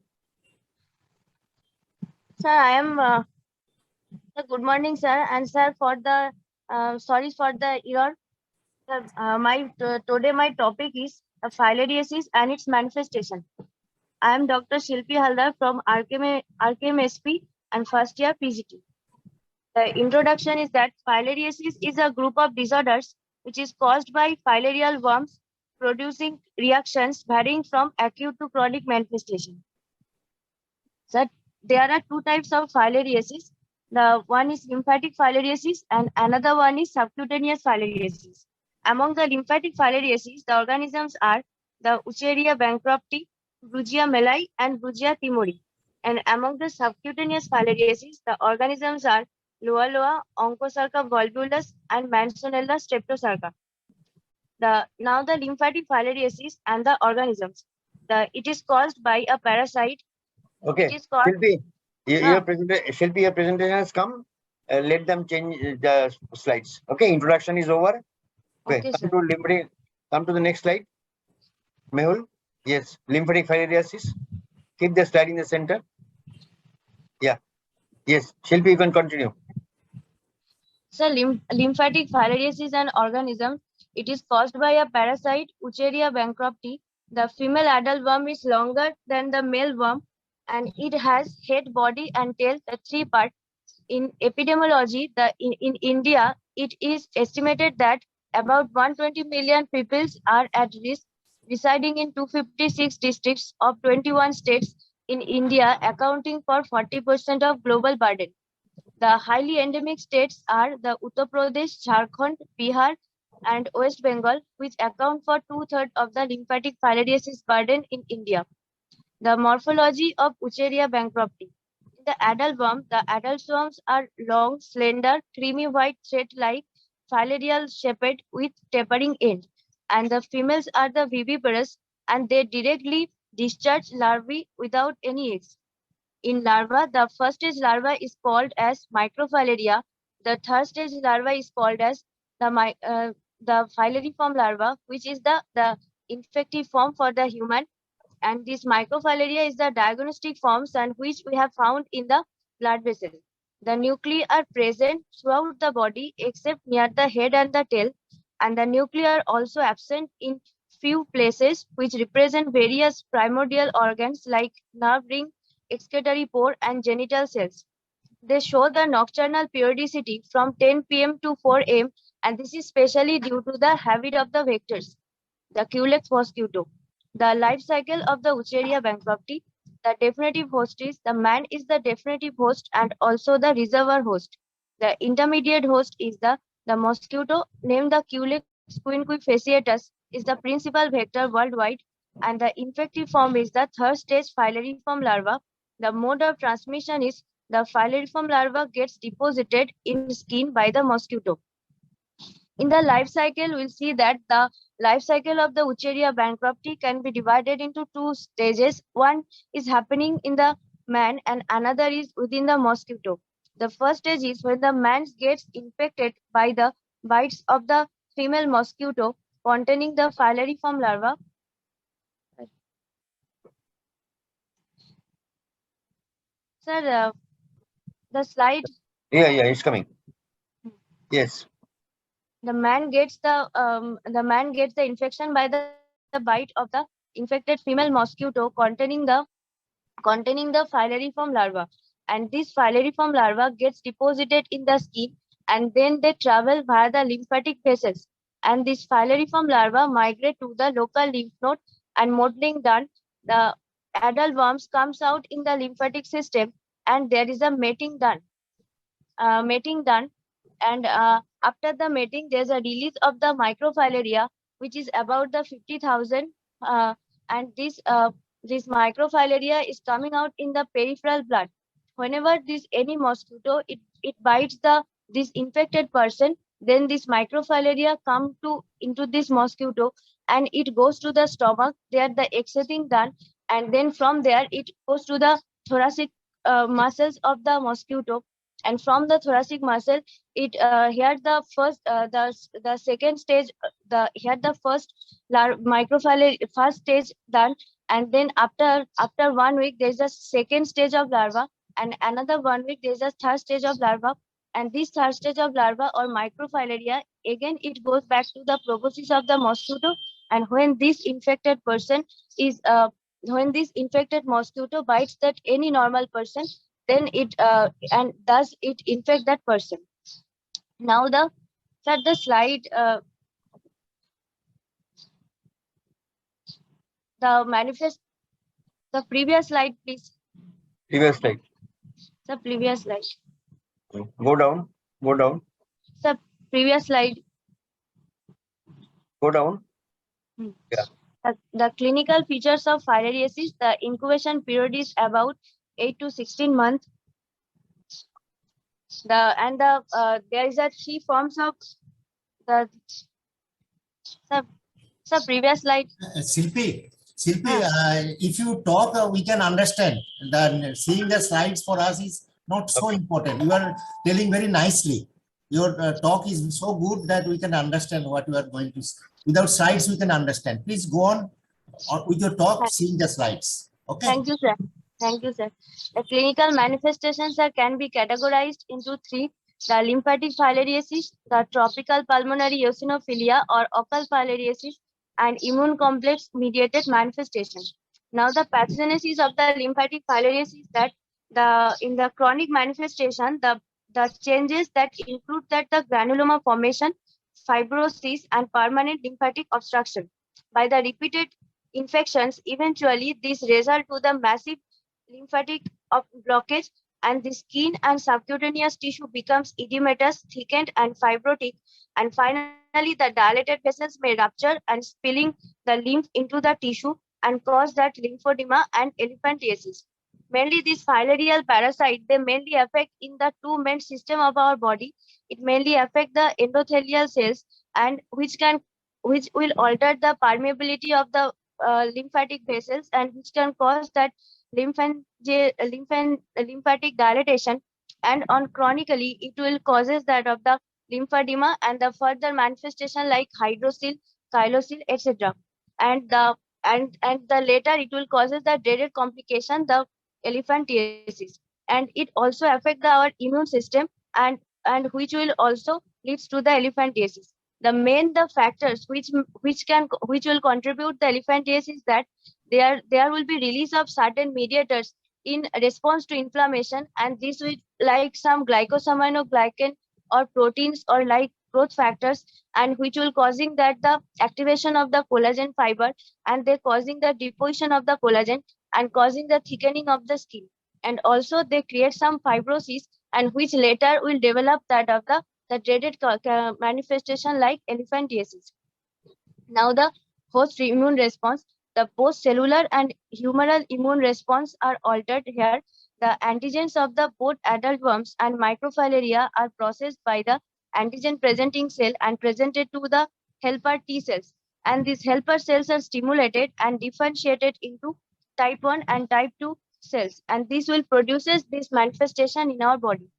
Sir, I am. Good morning, sir. And sir, for the sorry for the error. Sir, today my topic is filariasis and its manifestation. I am Dr. Shilpi Haldar from RKM SP and first year PGT. The introduction is that filariasis is a group of disorders which is caused by filarial worms producing reactions varying from acute to chronic manifestation. So there are two types of filariasis. The one is lymphatic filariasis and another one is subcutaneous filariasis. Among the lymphatic filariasis, the organisms are the Wucheria bancrofti, Brugia melai, and Brugia timori. And among the subcutaneous filariasis, the organisms are Loa loa, Onchocerca volvulus, and Manzanella streptosarca. Now the lymphatic filariasis and the organisms. It is caused by a parasite. Okay. It is called. Shilpi, Shilpi, your presentation has come. Let them change the slides. Okay, introduction is over. Okay, sir. Come to the next slide. Mehul, yes, lymphatic filariasis. Keep the slide in the center. Yeah, Yes, Shilpi, you can continue. So lymphatic filariasis is an organism. It is caused by a parasite, Wucheria bancrofti. The female adult worm is longer than the male worm, and it has head, body, and tail, the three parts. In epidemiology, in India, it is estimated that about 120 million people are at risk, residing in 256 districts of 21 states in India, accounting for 40% of global burden. The highly endemic states are the Uttar Pradesh, Jharkhand, Bihar, and West Bengal, which account for two-thirds of the lymphatic filariasis burden in India. The morphology of Wucheria bancrofti. In the adult worm, the adult worms are long, slender, creamy white thread-like, filarial-shaped with tapering end, and the females are the viviparous, and they directly discharge larvae without any eggs. In larva, the first stage larva is called as microfilaria. The third stage larva is called as the filariform larva, which is the infective form for the human. And this microfilaria is the diagnostic forms and which we have found in the blood vessel. The nuclei are present throughout the body except near the head and the tail, and the nuclei are also absent in few places which represent various primordial organs like nerve ring, excretory pore, and genital cells. They show the nocturnal periodicity from 10 p.m. to 4 a.m. and this is specially due to the habit of the vectors. The Culex mosquito. The life cycle of the Wucheria bancrofti. The definitive host is the man is the definitive host and also the reservoir host. The intermediate host is the mosquito named the Culex quinquefasciatus is the principal vector worldwide, and the infective form is the third stage filariform larva. The mode of transmission is the filariform larva gets deposited in skin by the mosquito. In the life cycle, we'll see that the life cycle of the Wucheria bancrofti can be divided into two stages. One is happening in the man and another is within the mosquito. The first stage is when the man gets infected by the bites of the female mosquito containing the filariform larva. Sir, the slide. Yeah, it's coming. Yes. The man gets the infection by the bite of the infected female mosquito containing the filariform larva, and this filariform larva gets deposited in the skin and then they travel via the lymphatic vessels, and this filariform larva migrate to the local lymph node, and modeling done, the adult worms comes out in the lymphatic system and there is a mating done. And after the mating, there's a release of the microfilaria, which is about the 50,000, and this microfilaria is coming out in the peripheral blood. Whenever any mosquito it bites this infected person, then this microfilaria come into this mosquito and it goes to the stomach. There the exhaling done, and then from there it goes to the thoracic muscles of the mosquito, and from the thoracic muscle it here the first the second stage the first microfilaria first stage done, and then after 1 week there's a second stage of larva, and another 1 week there's a third stage of larva, and this third stage of larva or microfilaria again it goes back to the proboscis of the mosquito, and when this infected person is when this infected mosquito bites that any normal person, then it and thus it infect that person. Now the slide the previous slide, please. Previous slide. The previous slide. Go down. The previous slide. Go down. Yeah. The clinical features of filariasis, the incubation period is about 8 to 16 months. There is a 3 forms of the previous slide. Shilpi, if you talk, we can understand. Seeing the slides for us is not so important. You are telling very nicely. Your talk is so good that we can understand what you are going to say. Without slides, we can understand. Please go on with your talk, seeing the slides. Okay. Thank you, sir. Thank you, sir. The clinical manifestations can be categorized into three: the lymphatic filariasis, the tropical pulmonary eosinophilia or occult filariasis, and immune complex mediated manifestation. Now, the pathogenesis of the lymphatic filariasis that in the chronic manifestation, the changes that include that the granuloma formation, fibrosis, and permanent lymphatic obstruction. By the repeated infections, eventually this result to the massive lymphatic blockage, and the skin and subcutaneous tissue becomes edematous, thickened, and fibrotic. And finally, the dilated vessels may rupture and spilling the lymph into the tissue and cause that lymphedema and elephantiasis. Mainly, these filarial parasites, they mainly affect in the two main system of our body. It mainly affect the endothelial cells, and which will alter the permeability of the lymphatic vessels, and which can cause that lymphatic dilatation, and on chronically it will causes that of the lymphedema and the further manifestation like hydrocele, chylocele, etc. And the later it will causes the dreaded complication, the elephantiasis, and it also affect our immune system, and which will also leads to the elephantiasis. The factors which will contribute the elephantiasis, that there will be release of certain mediators in response to inflammation, and this will like some glycosaminoglycan or proteins or like growth factors, and which will causing that the activation of the collagen fiber, and they causing the deposition of the collagen and causing the thickening of the skin, and also they create some fibrosis, and which later will develop that of the dreaded manifestation like elephantiasis. Now, the host immune response, the post-cellular and humoral immune response are altered here. The antigens of the both adult worms and microfilaria are processed by the antigen-presenting cell and presented to the helper T cells. And these helper cells are stimulated and differentiated into type 1 and type 2 cells. And this will produces this manifestation in our body.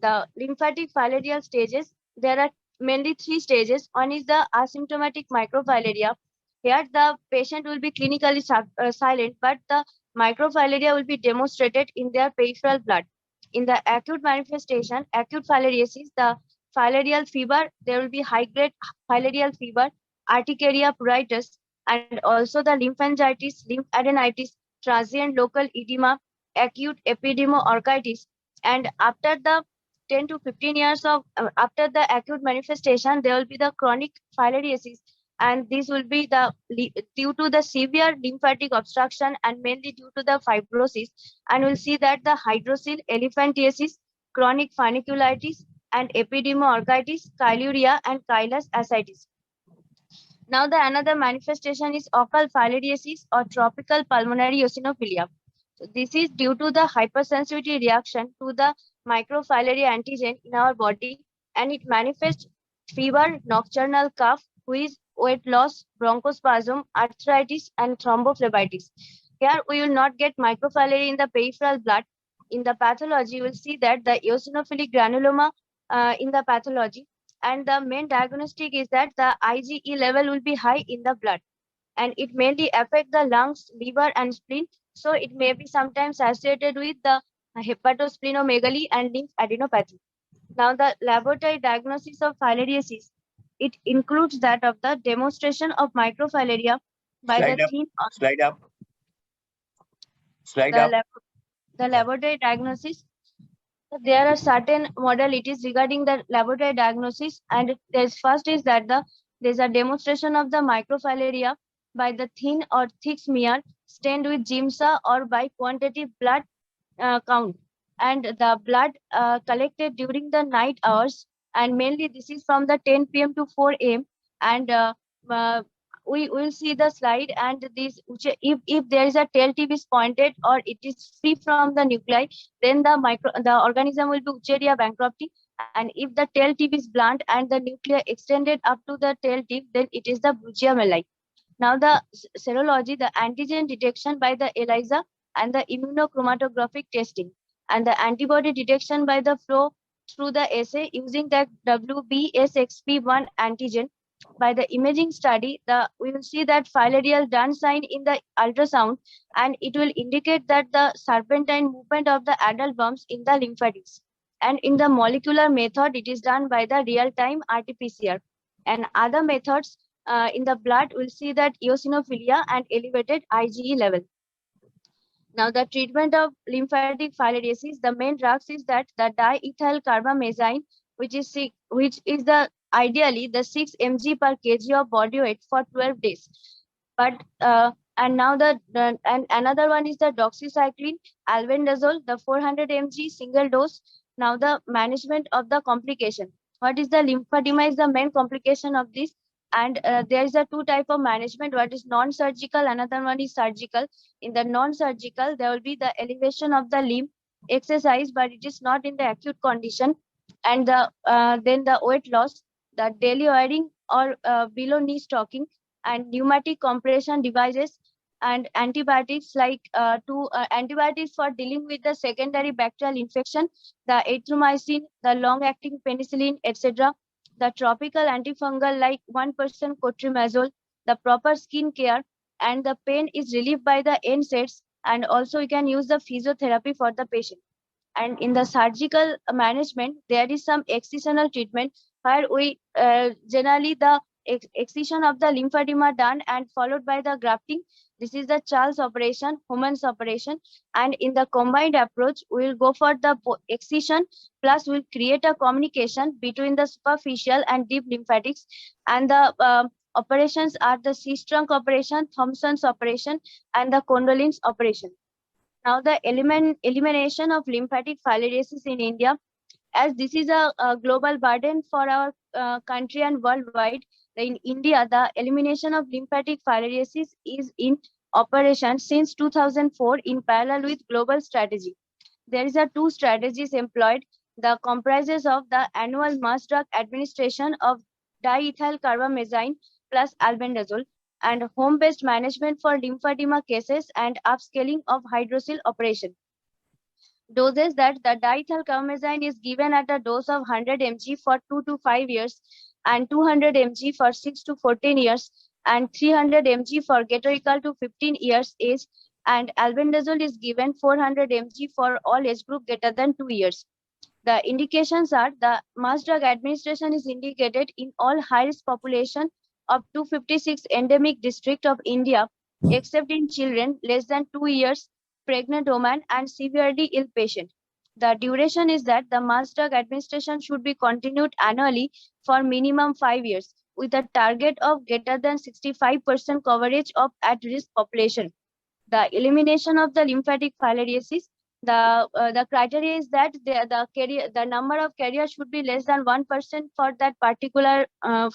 The lymphatic filarial stages, there are mainly three stages. One is the asymptomatic microfilaria. Here, the patient will be clinically silent, but the microfilaria will be demonstrated in their peripheral blood. In the acute manifestation, acute filariasis, the filarial fever, there will be high-grade filarial fever, urticaria pruritus, and also the lymphangitis, lymphadenitis, transient local edema, acute epidermoorchitis. And after the 10 to 15 years of after the acute manifestation, there will be the chronic filariasis, and this will be due to the severe lymphatic obstruction and mainly due to the fibrosis, and we'll see that the hydrocele, elephantiasis, chronic funiculitis, and epidermoorchitis, chyluria, and chylous ascites. Now, the another manifestation is occult filariasis or tropical pulmonary eosinophilia. So this is due to the hypersensitivity reaction to the microfilaria antigen in our body, and it manifests fever, nocturnal cough, wheeze, weight loss, bronchospasm, arthritis, and thrombophlebitis. Here we will not get microfilaria in the peripheral blood. In the pathology, you will see that the eosinophilic granuloma in the pathology, and the main diagnostic is that the IgE level will be high in the blood, and it mainly affect the lungs, liver, and spleen. So it may be sometimes associated with the hepatosplenomegaly and lymphadenopathy. Now, the laboratory diagnosis of filariasis, it includes that of the demonstration of microfilaria by Slide the up. thin Slide up. Slide up. the laboratory diagnosis. There are certain modalities regarding the laboratory diagnosis, and there's first is that there's a demonstration of the microfilaria by the thin or thick smear stained with GIMSA or by quantitative blood count, and the blood collected during the night hours, and mainly this is from the 10 p.m. to 4 a.m. and we will see the slide, and this if there is a tail tip is pointed or it is free from the nuclei, then the organism will be Ucheria bankrupti, and if the tail tip is blunt and the nuclei extended up to the tail tip, then it is the Brugia melli. Now, the serology, the antigen detection by the ELISA and the immunochromatographic testing, and the antibody detection by the flow through the assay using the WBSXP1 antigen, By the imaging study, we will see that filarial dun sign in the ultrasound, and it will indicate that the serpentine movement of the adult worms in the lymphatics. And in the molecular method, it is done by the real-time RT-PCR. And other methods in the blood, we'll see that eosinophilia and elevated IgE level. Now, the treatment of lymphatic filariasis, the main drugs is that the diethyl carbamazine, which is the ideally the 6 mg per kg of body weight for 12 days. But and now and another one is the doxycycline, albendazole, the 400 mg single dose. Now the management of the complication. What is the lymphedema is the main complication of this, and there is a two type of management. What is non-surgical, another one is surgical. In the non-surgical, there will be the elevation of the limb exercise, but it is not in the acute condition, and then the weight loss, the daily wearing or below knee stocking, and pneumatic compression devices, and antibiotics like antibiotics for dealing with the secondary bacterial infection, the erythromycin, the long-acting penicillin, etc. The tropical antifungal like 1% cotrimazole, the proper skin care, and the pain is relieved by the NSAIDs, and also you can use the physiotherapy for the patient. And in the surgical management, there is some excisional treatment where we generally the excision of the lymphedema done and followed by the grafting. This is the Charles operation, Homan's operation. And in the combined approach, we will go for the excision plus we'll create a communication between the superficial and deep lymphatics. And the operations are the Cyst trunk operation, Thompson's operation, and the Condolins operation. Now, the elimination of lymphatic filariasis in India, as this is a global burden for our country and worldwide. In India, the elimination of lymphatic filariasis is in operation since 2004 in parallel with global strategy. There is a two strategies employed. The comprises of the annual mass drug administration of diethyl carbamazine plus albendazole, and home-based management for lymphedema cases and upscaling of hydrocele operation. Doses that the diethyl carbamazine is given at a dose of 100 mg for 2 to 5 years, and 200 mg for 6 to 14 years, and 300 mg for greater to 15 years age, and albendazole is given 400 mg for all age group greater than 2 years. The indications are the mass drug administration is indicated in all high-risk population of 256 endemic district of India, except in children less than 2 years, pregnant women, and severely ill patient. The duration is that the mass drug administration should be continued annually for minimum 5 years, with a target of greater than 65% coverage of at-risk population. The elimination of the lymphatic filariasis, the criteria is that the number of carriers should be less than 1% for that particular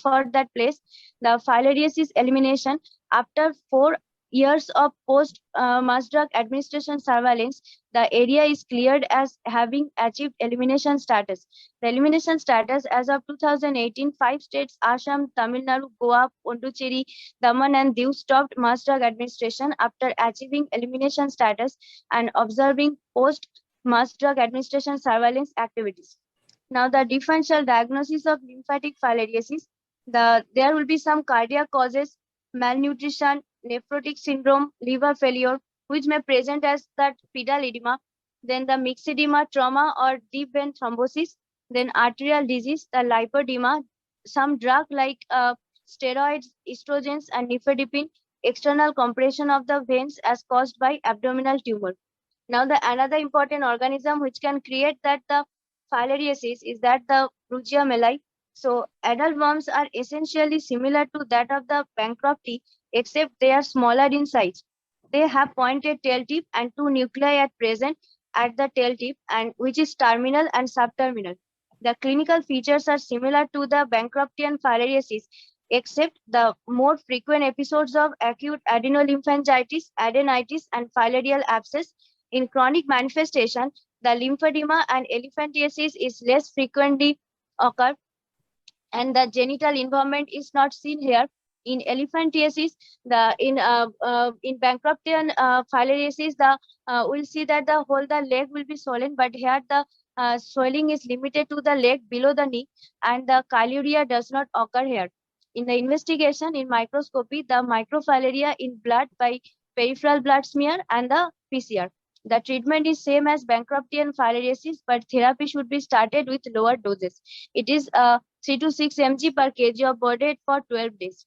for that place. The filariasis elimination after 4 years of post mass drug administration surveillance, the area is cleared as having achieved elimination status. The elimination status as of 2018, 5 states, Assam, Tamil Nadu, Goa, Pondicherry, Daman and Diu stopped mass drug administration after achieving elimination status and observing post mass drug administration surveillance activities. Now, the differential diagnosis of lymphatic filariasis, there will be some cardiac causes, malnutrition, nephrotic syndrome, liver failure, which may present as that pedal edema, then the mixed edema, trauma or deep vein thrombosis, then arterial disease, the lipodema, some drug like steroids, estrogens, and nifedipine, external compression of the veins as caused by abdominal tumor. Now, the another important organism which can create that the filariasis is that the Brugia melli. So, adult worms are essentially similar to that of the Bancrofti, except they are smaller in size. They have pointed tail tip and 2 nuclei at present at the tail tip, and which is terminal and subterminal. The clinical features are similar to the Bancroftian filariasis, except the more frequent episodes of acute adenolymphangiosis, adenitis, and filarial abscess. In chronic manifestation, the lymphedema and elephantiasis is less frequently occur, and the genital involvement is not seen here. In elephantiasis, in Bancroftian filariasis, we'll see that the leg will be swollen, but here the swelling is limited to the leg below the knee, and the chyluria does not occur here. In the investigation in microscopy, the microfilaria in blood by peripheral blood smear and the PCR. The treatment is same as Bancroftian filariasis, but therapy should be started with lower doses. It is 3 to 6 mg per kg of body weight for 12 days.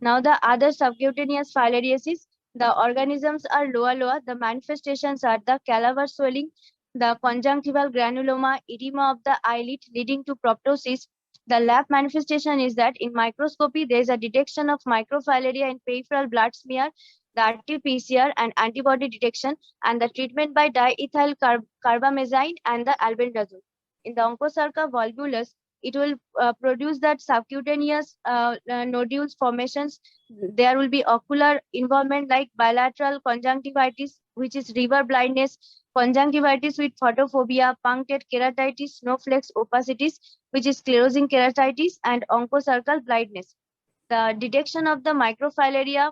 Now the other subcutaneous filariasis, the organisms are lower. The manifestations are the calaver swelling, the conjunctival granuloma, edema of the eyelid leading to proptosis. The lab manifestation is that in microscopy, there is a detection of microfilaria in peripheral blood smear, the RT-PCR and antibody detection, and the treatment by diethyl carbamazine and the albendazole. In the Onchocerca volvulus, it will produce that subcutaneous nodules formations. There will be ocular involvement like bilateral conjunctivitis, which is river blindness, conjunctivitis with photophobia, punctate keratitis, snowflakes opacities, which is sclerosing keratitis, and onchocercal blindness. The detection of the microfilaria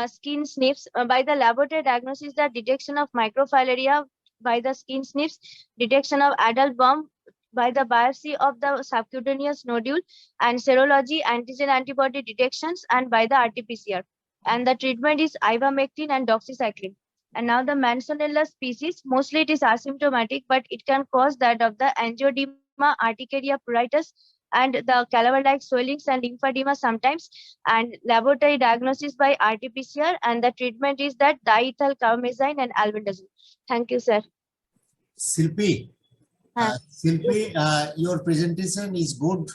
skin snips by the laboratory diagnosis, the detection of microfilaria by the skin snips, detection of adult worm by the biopsy of the subcutaneous nodule, and serology, antigen antibody detections, and by the RT-PCR. And the treatment is ivermectin and doxycycline. And now the Manzanella species, mostly it is asymptomatic, but it can cause that of the angioedema, urticaria pruritus, and the calaver-like swellings and lymphedema sometimes, and laboratory diagnosis by RT-PCR, and the treatment is that diethyl carbamazine and albendazole. Thank you, sir. Silpi, your presentation is good,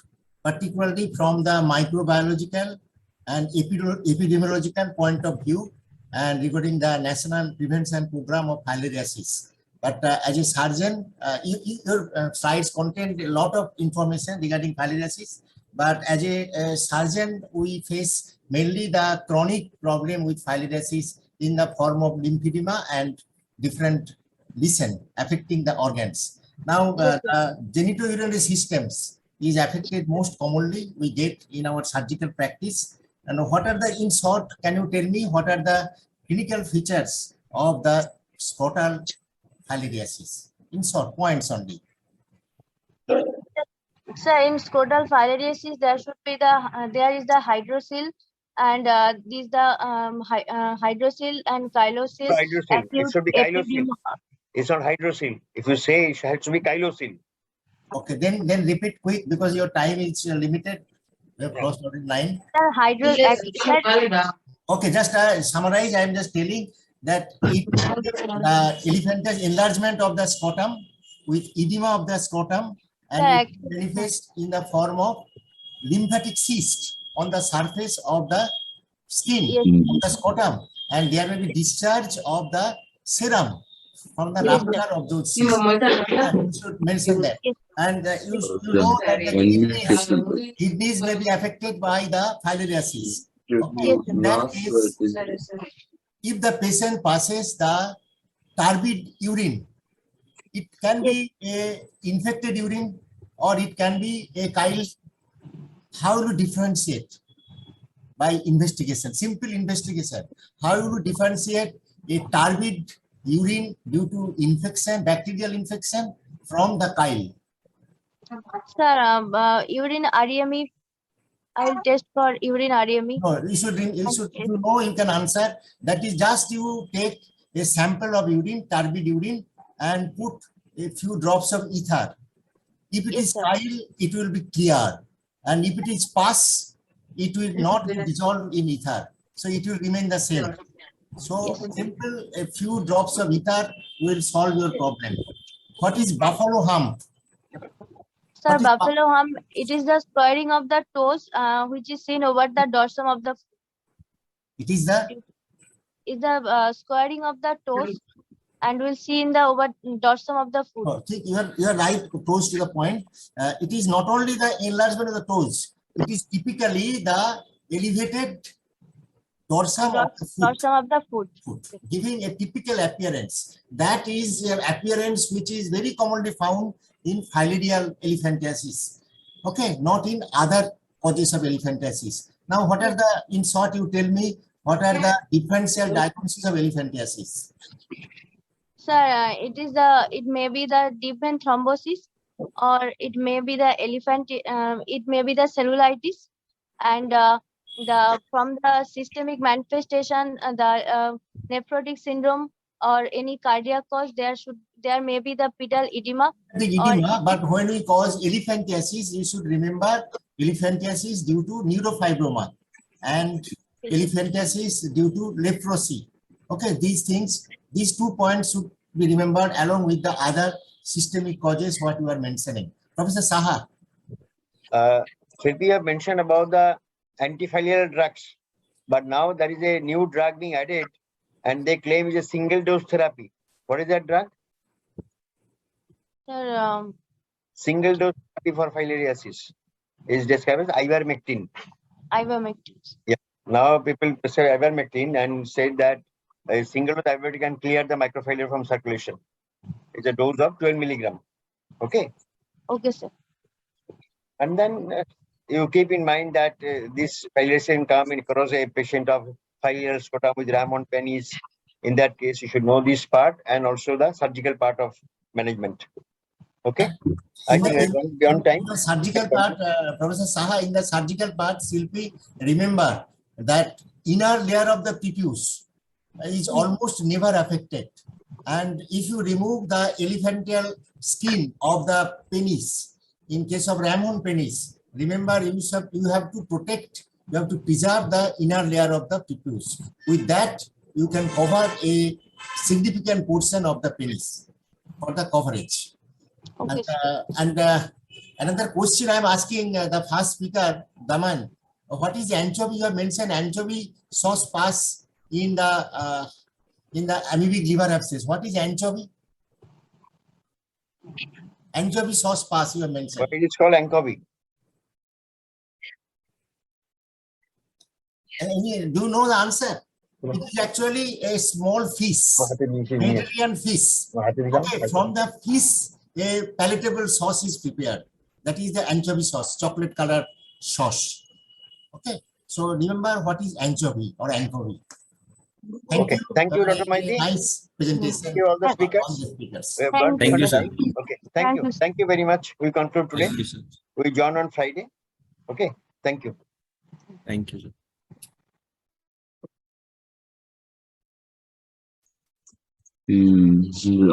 particularly from the microbiological and epidemiological point of view, and regarding the National Prevention Program of Filariasis. But as a surgeon, your slides contain a lot of information regarding filariasis. But as a surgeon, we face mainly the chronic problem with filariasis in the form of lymphedema and different lesion affecting the organs. Now, genitourinary systems is affected most commonly we get in our surgical practice. And what are the, in short, can you tell me what are the clinical features of the scrotal filariasis? In short, points only. So in scrotal filariasis, there should be the there is the hydrocele, and these the hydrocele and chylocele. Hydrocele. It should be chylocele. It's not hydrocele. If you say it has to be chylocele. Okay, then repeat quick because your time is limited. We have crossed 9. Okay, just summarize. I am just telling that it elephantiasis enlargement of the scrotum with edema of the scrotum, and it manifests in the form of lymphatic cyst on the surface of the skin of the scrotum, and there may be discharge of the serum from the rupture of those cysts. You should mention that. And you know that the kidneys may be affected by the filariasis. Okay. In that case, if the patient passes the turbid urine, it can be a infected urine or it can be a chyle. How to differentiate? By investigation, simple investigation. How to differentiate a turbid urine due to infection, bacterial infection, from the chyle? Sir, urine REME. I will test for urine REME. No, you should, if you know, you can answer. That is just you take a sample of urine, turbid urine, and put a few drops of ether. If it is chyle, it will be clear. And if it is pus, it will not be dissolved in ether. So it will remain the same. So simple, a few drops of ether will solve your problem. What is buffalo hump? Sir, buffalo hump, it is the squaring of the toes, which is seen over the dorsum of the. It is the? Is the squaring of the toes, and we'll see in the over dorsum of the foot. Oh, you are right, close to the point. It is not only the enlargement of the toes, it is typically the elevated dorsum of the foot. Dorsum of the foot. Giving a typical appearance. That is an appearance which is very commonly found in filarial elephantiasis. Okay, not in other causes of elephantiasis. Now, what are the, in short, you tell me, what are the differential diagnoses of elephantiasis? Sir, it may be the deep vein thrombosis, or it may be the it may be the cellulitis, and from the systemic manifestation, the nephrotic syndrome or any cardiac cause, there may be the pedal edema. The edema, but when we cause elephantiasis, you should remember elephantiasis due to neurofibroma and elephantiasis due to leprosy. Okay, these things, these 2 points should be remembered along with the other systemic causes what you are mentioning. Professor Saha. Shilpi have mentioned about the antifilial drugs, but now there is a new drug being added and they claim it's a single dose therapy. What is that drug? Sir, Single dose therapy for filariasis is described as ivermectin. ivermectin. Now people prescribe ivermectin and said that a single dose ivermectin can clear the microfilaria from circulation. It's a dose of 12 milligram. Okay. Okay, sir. And then you keep in mind that this filariasis can come in across a patient of 5 years with Ramon penis. In that case, you should know this part and also the surgical part of management. Okay. I think I don't be on time. In the surgical part, Professor Saha, in the surgical part, Silpi, remember that inner layer of the prepuce is almost never affected. And if you remove the elephantial skin of the penis, in case of Ramon penis, remember you have to protect, you have to preserve the inner layer of the prepuce. With that, you can cover a significant portion of the penis for the coverage. Okay. And another question I'm asking the first speaker, Daman, what is anchovy? You have mentioned anchovy sauce pass in the amoebic liver abscess. What is anchovy? Anchovy sauce pass you have mentioned. But it is called anchovy. Do you know the answer? It is actually a small fish, Mediterranean fish. Okay, from the fish, a palatable sauce is prepared. That is the anchovy sauce, chocolate colored sauce. Okay, so remember what is anchovy or anchovy. Thank you, Dr. Maiti. Nice presentation. Thank you all the speakers. Thank you, sir. Okay, thank you very much. We conclude today. Thank you, sir. We join on Friday. Okay, thank you. Thank you, sir.